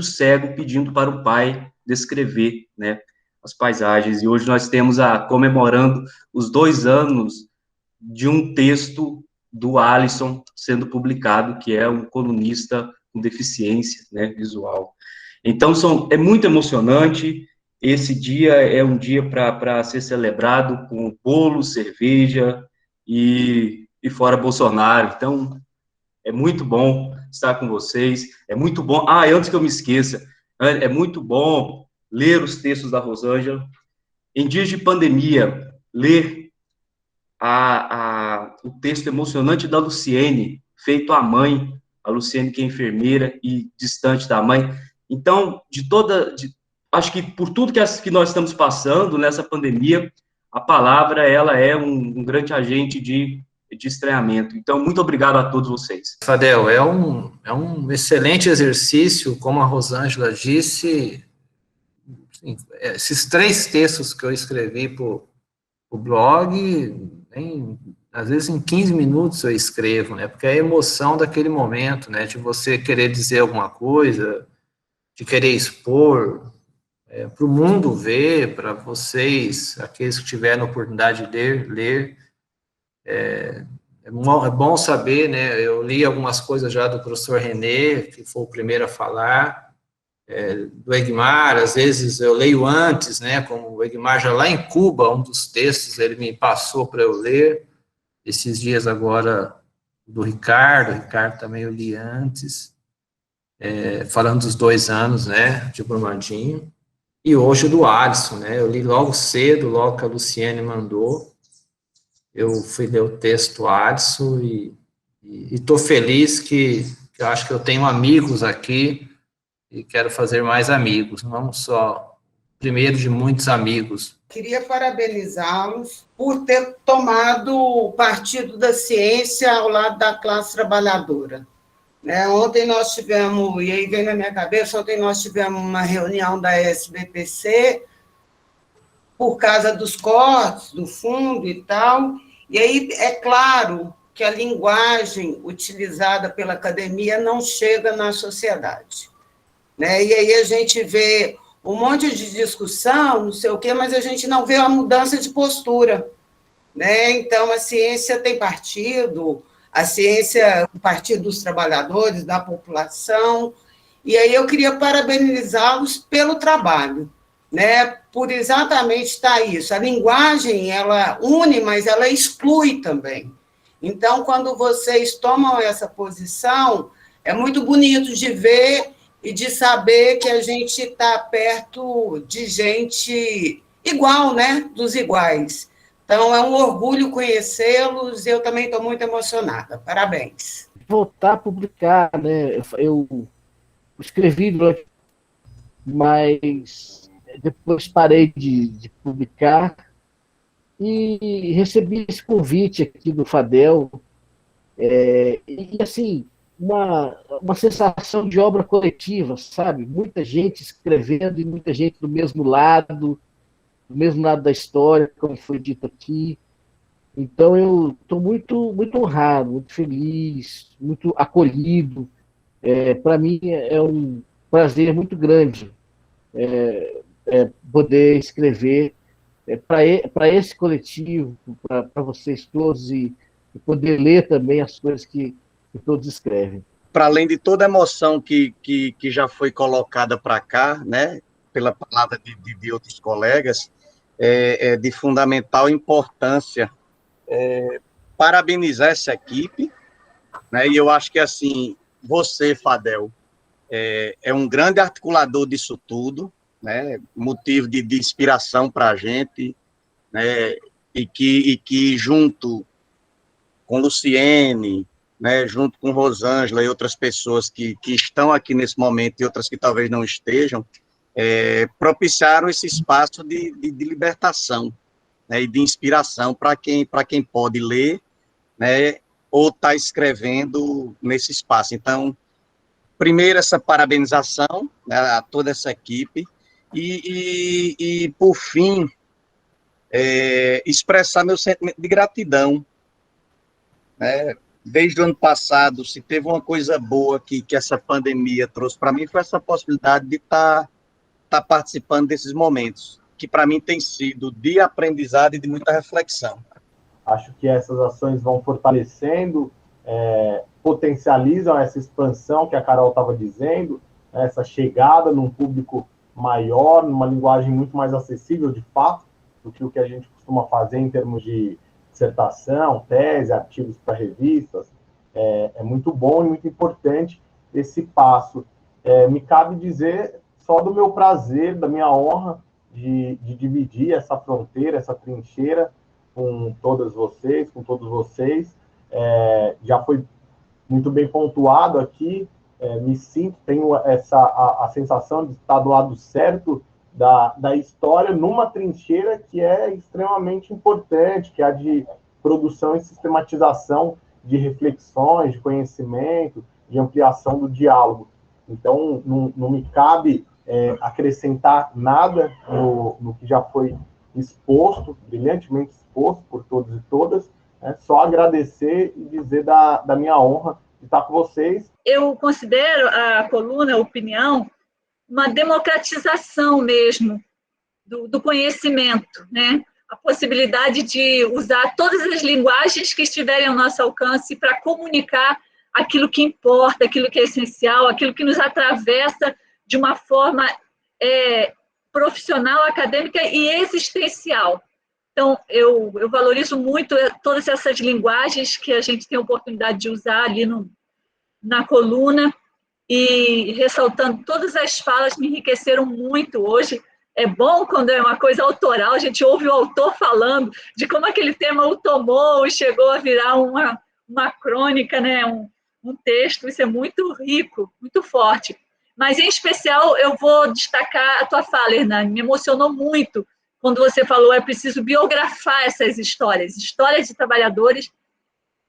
cego pedindo para o pai descrever, né, as paisagens. E hoje nós temos comemorando os 2 anos de um texto do Alisson sendo publicado, que é um colunista com deficiência, né, visual. Então, é muito emocionante. Esse dia é um dia para ser celebrado com bolo, cerveja e fora Bolsonaro. Então, é muito bom estar com vocês. É muito bom. E antes que eu me esqueça, é muito bom ler os textos da Rosângela. Em dias de pandemia, ler o texto emocionante da Luciene, feito à mãe, a Luciene que é enfermeira e distante da mãe. Então, acho que por tudo que nós estamos passando nessa pandemia, a palavra, ela é um grande agente de estranhamento. Então, muito obrigado a todos vocês. Fadel, é um excelente exercício, como a Rosângela disse. Esses 3 textos que eu escrevi para o blog, às vezes em 15 minutos eu escrevo, né? Porque é a emoção daquele momento, né? De você querer dizer alguma coisa, de querer expor, para o mundo ver, para vocês, aqueles que tiveram a oportunidade de ler. É bom saber, né? Eu li algumas coisas já do professor René, que foi o primeiro a falar, do Egmar. Às vezes eu leio antes, né? Como o Egmar já lá em Cuba, um dos textos ele me passou para eu ler. Esses dias agora do Ricardo também eu li antes, falando dos 2 anos, né? De Brumadinho. E hoje o do Alisson, né? Eu li logo cedo, logo que a Luciene mandou. Eu fui ler o texto Alisson e estou feliz que eu acho que eu tenho amigos aqui e quero fazer mais amigos, não só primeiro de muitos amigos. Queria parabenizá-los por ter tomado o partido da ciência ao lado da classe trabalhadora. Ontem nós tivemos, e aí vem na minha cabeça, ontem nós tivemos uma reunião da SBPC, por causa dos cortes do fundo e tal, e aí é claro que a linguagem utilizada pela academia não chega na sociedade. E aí a gente vê um monte de discussão, não sei o quê, mas a gente não vê a mudança de postura. Então, a ciência tem partido, a ciência, o Partido dos Trabalhadores, da população, e aí eu queria parabenizá-los pelo trabalho, por exatamente estar isso. A linguagem, ela une, mas ela exclui também. Então, quando vocês tomam essa posição, é muito bonito de ver e de saber que a gente está perto de gente igual, dos iguais. Então, é um orgulho conhecê-los e eu também estou muito emocionada. Parabéns. Voltar a publicar, eu escrevi, mas depois parei de publicar e recebi esse convite aqui do Fadel, e assim, uma sensação de obra coletiva, sabe? Muita gente escrevendo e muita gente do mesmo lado da história, como foi dito aqui. Então, eu estou muito, muito honrado, muito feliz, muito acolhido. Para mim, é um prazer muito grande poder escrever para esse coletivo, para vocês todos, e poder ler também as coisas que todos escrevem. Para além de toda a emoção que já foi colocada para cá, pela palavra de outros colegas, é de fundamental importância parabenizar essa equipe, e eu acho que, assim, você, Fadel, é um grande articulador disso tudo, motivo de inspiração para a gente, e que junto com Luciene, junto com Rosângela e outras pessoas que estão aqui nesse momento e outras que talvez não estejam, propiciaram esse espaço de libertação, e de inspiração para quem pode ler, ou está escrevendo nesse espaço. Então, primeiro, essa parabenização, a toda essa equipe, E por fim, expressar meu sentimento de gratidão, né? Desde o ano passado, se teve uma coisa boa que essa pandemia trouxe para mim, foi essa possibilidade de estar participando desses momentos, que para mim tem sido de aprendizado e de muita reflexão. Acho que essas ações vão fortalecendo, potencializam essa expansão que a Carol estava dizendo, essa chegada num público maior, numa linguagem muito mais acessível, de fato, do que o que a gente costuma fazer em termos de dissertação, tese, artigos para revistas. É muito bom e muito importante esse passo. Me cabe dizer só do meu prazer, da minha honra de dividir essa fronteira, essa trincheira com todas vocês, com todos vocês. Já foi muito bem pontuado aqui, me sinto, tenho a sensação de estar do lado certo da história, numa trincheira que é extremamente importante, que é a de produção e sistematização de reflexões, de conhecimento, de ampliação do diálogo. Então, não me cabe acrescentar nada no que já foi exposto, brilhantemente exposto por todos e todas, só agradecer e dizer da minha honra de estar com vocês. Eu considero a coluna Opinião uma democratização mesmo do conhecimento, né? A possibilidade de usar todas as linguagens que estiverem ao nosso alcance para comunicar aquilo que importa, aquilo que é essencial, aquilo que nos atravessa de uma forma profissional, acadêmica e existencial. Então, eu valorizo muito todas essas linguagens que a gente tem a oportunidade de usar ali na coluna, e ressaltando todas as falas me enriqueceram muito hoje. É bom quando é uma coisa autoral, a gente ouve o autor falando de como aquele tema o tomou e chegou a virar uma crônica, né? Um texto. Isso é muito rico, muito forte. Mas, em especial, eu vou destacar a tua fala, Hernani. Me emocionou muito quando você falou é preciso biografar essas histórias de trabalhadores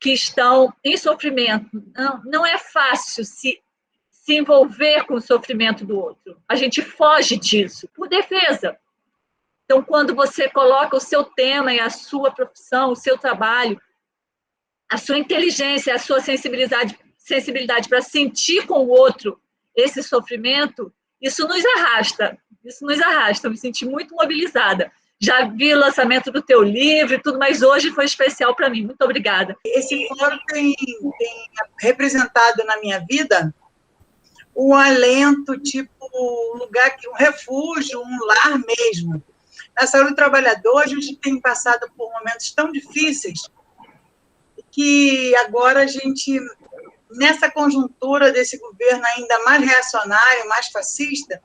que estão em sofrimento. Não é fácil se envolver com o sofrimento do outro. A gente foge disso, por defesa. Então, quando você coloca o seu tema e a sua profissão, o seu trabalho, a sua inteligência, a sua sensibilidade para sentir com o outro esse sofrimento, isso nos arrasta. Eu me senti muito mobilizada. Já vi o lançamento do teu livro e tudo, mas hoje foi especial para mim. Muito obrigada. Esse fórum tem representado na minha vida um alento, tipo um lugar, um refúgio, um lar mesmo. Na saúde do trabalhador, a gente tem passado por momentos tão difíceis que agora a gente, nessa conjuntura desse governo ainda mais reacionário, mais fascista,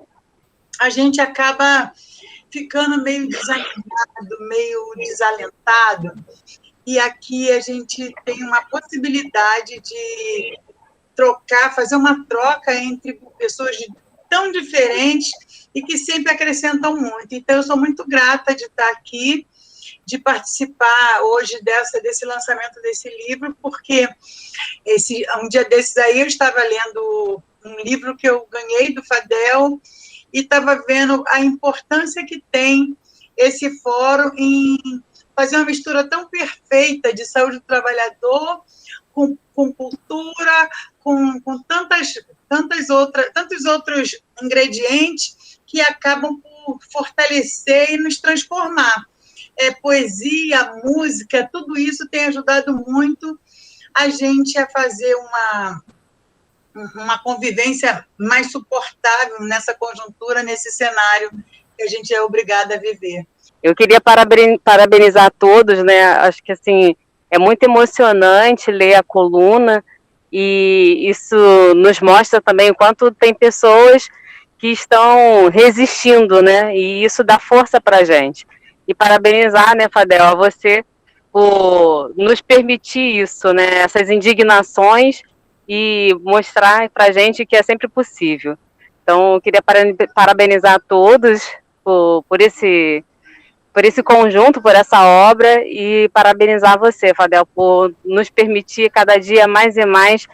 a gente acaba ficando meio desanimado, meio desalentado. E aqui a gente tem uma possibilidade de fazer uma troca entre pessoas tão diferentes e que sempre acrescentam muito. Então, eu sou muito grata de estar aqui, de participar hoje desse lançamento desse livro, porque um dia desses aí eu estava lendo um livro que eu ganhei do Fadel e estava vendo a importância que tem esse fórum em fazer uma mistura tão perfeita de saúde do trabalhador com cultura, com tantos outros ingredientes que acabam por fortalecer e nos transformar. Poesia, música, tudo isso tem ajudado muito a gente a fazer uma convivência mais suportável nessa conjuntura, nesse cenário que a gente é obrigada a viver. Eu queria parabenizar a todos, né? Acho que assim é muito emocionante ler a coluna e isso nos mostra também o quanto tem pessoas que estão resistindo, né? E isso dá força para a gente. E parabenizar, né, Fadel, a você por nos permitir isso, né? Essas indignações e mostrar para a gente que é sempre possível. Então, eu queria parabenizar a todos por esse conjunto, por essa obra, e parabenizar você, Fadel, por nos permitir cada dia mais e mais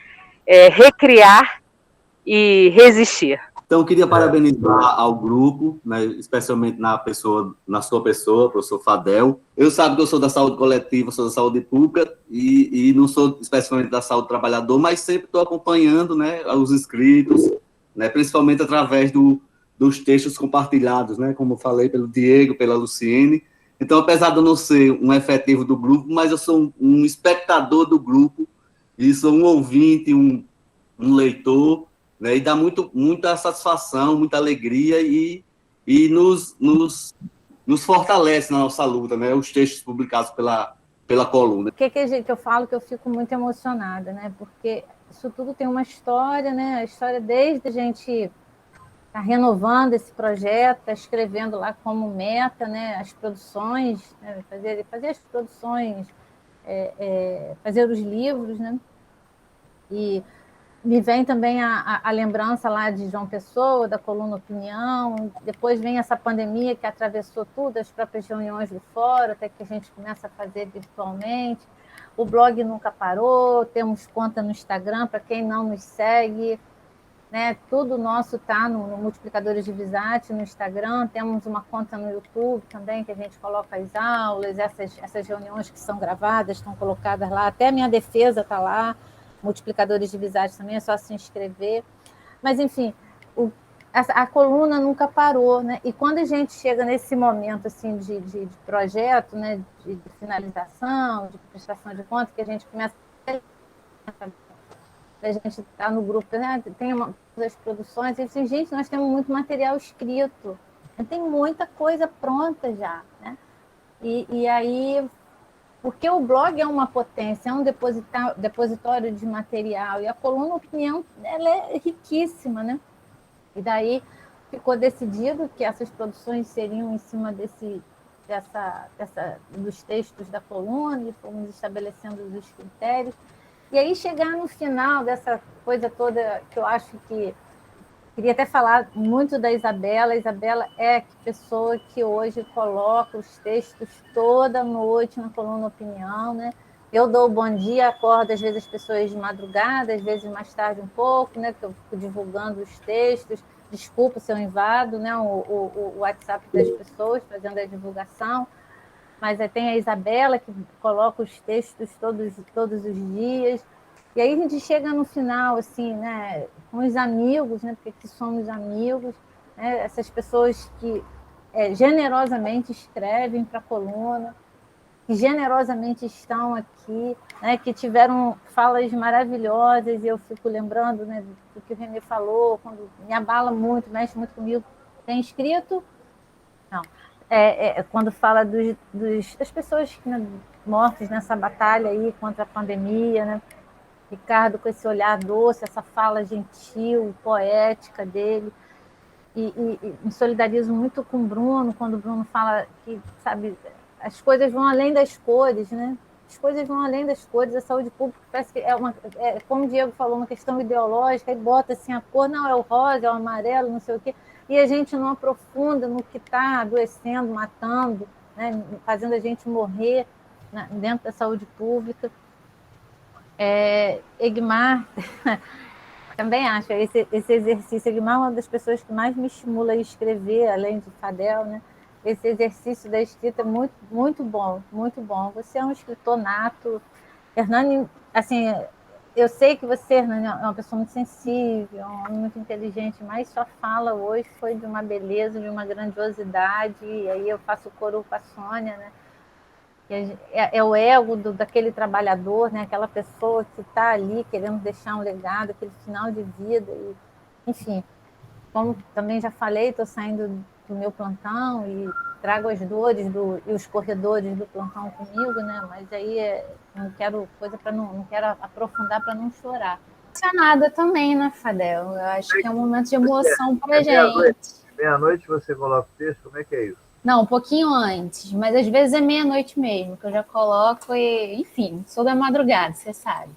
recriar e resistir. Então, Então, eu queria parabenizar ao grupo, né, especialmente na sua pessoa, professor Fadel. Eu sabe que eu sou da saúde coletiva, sou da saúde pública, e não sou especialmente da saúde trabalhador, mas sempre estou acompanhando, né, os inscritos, né, principalmente através dos textos compartilhados, né, como eu falei, pelo Diego, pela Luciene. Então, apesar de eu não ser um efetivo do grupo, mas eu sou um espectador do grupo, e sou um ouvinte, um leitor, né, e dá muita satisfação, muita alegria, e nos fortalece na nossa luta, né, os textos publicados pela coluna. O que eu falo que eu fico muito emocionada, né, porque isso tudo tem uma história, né, a história desde a gente tá renovando esse projeto, tá escrevendo lá como meta, né, as produções, né, fazer as produções, fazer os livros, né, e me vem também a lembrança lá de João Pessoa, da coluna Opinião, depois vem essa pandemia que atravessou tudo, as próprias reuniões do fórum, até que a gente começa a fazer virtualmente. O blog nunca parou, temos conta no Instagram, para quem não nos segue, né, tudo nosso está no Multiplicadores de Visate, no Instagram, temos uma conta no YouTube também, que a gente coloca as aulas, essas reuniões que são gravadas, estão colocadas lá, até a minha defesa está lá, Multiplicadores de Visate também, é só se inscrever. Mas, enfim, a coluna nunca parou, né? E quando a gente chega nesse momento assim, de projeto, né, de finalização, de prestação de contas, que a gente começa a gente está no grupo, né? Tem as produções, e assim, gente, nós temos muito material escrito, tem muita coisa pronta já, né? E aí, porque o blog é uma potência, é um depositório de material, e a coluna Opinião, ela é riquíssima, né? E daí ficou decidido que essas produções seriam em cima dos textos da coluna, e fomos estabelecendo os critérios. E aí chegar no final dessa coisa toda, que eu acho que... Queria até falar muito da Isabela. A Isabela é a pessoa que hoje coloca os textos toda noite na coluna Opinião, né? Eu dou o bom dia, acordo às vezes as pessoas de madrugada, às vezes mais tarde um pouco, né? Porque eu fico divulgando os textos. Desculpa se eu invado, né? O WhatsApp das pessoas, fazendo a divulgação. Mas tem a Isabela, que coloca os textos todos os dias. E aí a gente chega no final, assim, né, com os amigos, né, porque aqui somos amigos, né, essas pessoas que generosamente escrevem para a coluna, que generosamente estão aqui, né, que tiveram falas maravilhosas, e eu fico lembrando, né, do que o Renê falou, quando me abala muito, mexe muito comigo. Tem escrito? Não. Quando fala das pessoas, né, mortas nessa batalha aí contra a pandemia, né? Ricardo, com esse olhar doce, essa fala gentil, poética dele, e me solidarizo muito com o Bruno, quando o Bruno fala que, sabe, as coisas vão além das cores, né? As coisas vão além das cores, a saúde pública parece que como o Diego falou, uma questão ideológica, e bota assim a cor, não, é o rosa, é o amarelo, não sei o quê, e a gente não aprofunda no que está adoecendo, matando, né, fazendo a gente morrer dentro da saúde pública. Egmar, também acho, esse exercício, Egmar é uma das pessoas que mais me estimula a escrever, além de Fadel, né? Esse exercício da escrita é muito, muito bom, muito bom. Você é um escritor nato. Hernani, assim, eu sei que você, Hernani, é uma pessoa muito sensível, muito inteligente, mas sua fala hoje foi de uma beleza, de uma grandiosidade, e aí eu faço coro com a Sônia, né? É o ego daquele trabalhador, né? Aquela pessoa que está ali querendo deixar um legado, aquele final de vida. E, enfim, como também já falei, estou saindo do meu plantão e trago as dores e os corredores do plantão comigo, né? Mas aí não quero não quero aprofundar para não chorar. Emocionada também, né, Fadel? Eu acho que é um momento de emoção para a gente. Meia-noite você coloca o texto, como é que é isso? Não, um pouquinho antes, mas às vezes é meia-noite mesmo, que eu já coloco e, enfim, sou da madrugada, você sabe.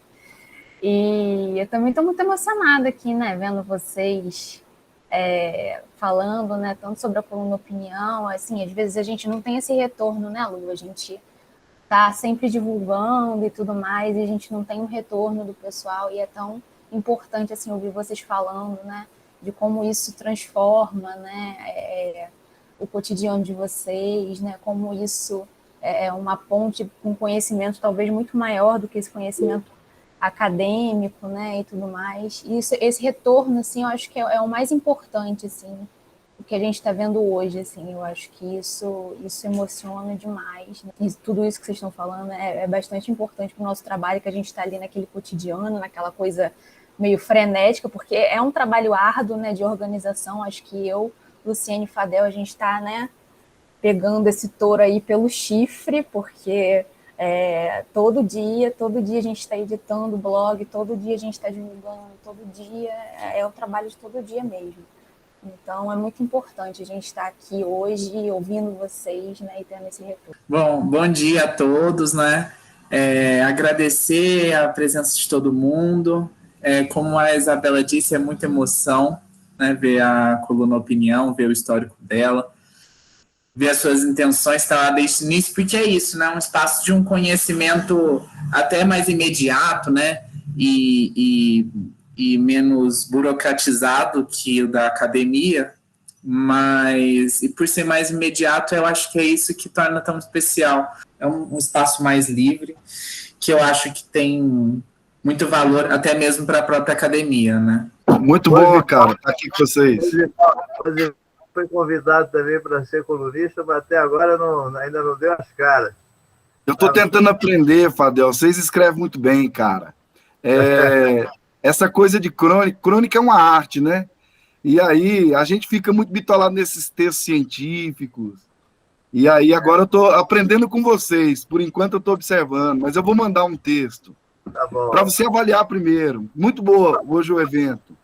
E eu também estou muito emocionada aqui, né, vendo vocês falando, né, tanto sobre a coluna Opinião, assim, às vezes a gente não tem esse retorno, né, Lu? A gente tá sempre divulgando e tudo mais, e a gente não tem um retorno do pessoal, e é tão importante, assim, ouvir vocês falando, né, de como isso transforma, né, o cotidiano de vocês, né, como isso é uma ponte com conhecimento talvez muito maior do que esse conhecimento acadêmico, né, e tudo mais. E esse retorno, assim, eu acho que é o mais importante, assim, o que a gente está vendo hoje, assim, eu acho que isso emociona demais, né? E tudo isso que vocês estão falando é bastante importante para o nosso trabalho, que a gente está ali naquele cotidiano, naquela coisa meio frenética, porque é um trabalho árduo, né, de organização. Acho que eu, Luciene e Fadel, a gente está, né, pegando esse touro aí pelo chifre, porque todo dia a gente está editando o blog, todo dia a gente está divulgando, todo dia é o trabalho de todo dia mesmo. Então, é muito importante a gente estar aqui hoje ouvindo vocês, né, e tendo esse retorno. Bom dia a todos, né? Agradecer a presença de todo mundo. Como a Isabela disse, é muita emoção, né, ver a coluna Opinião, ver o histórico dela, ver as suas intenções, tá lá desde o início, porque é isso, né? Um espaço de um conhecimento até mais imediato, né? E menos burocratizado que o da academia, mas, e por ser mais imediato, eu acho que é isso que torna tão especial. É um espaço mais livre, que eu acho que tem muito valor, até mesmo para a própria academia, né? Muito bom, cara, estar aqui com vocês. Você foi convidado também para ser colunista, mas até agora ainda não deu as caras. Eu estou tentando aprender, Fadel. Vocês escrevem muito bem, cara. Essa coisa de crônica é uma arte, né? E aí a gente fica muito bitolado nesses textos científicos. E aí agora eu estou aprendendo com vocês. Por enquanto eu estou observando, mas eu vou mandar um texto. Tá bom. Para você avaliar primeiro. Muito boa hoje o evento.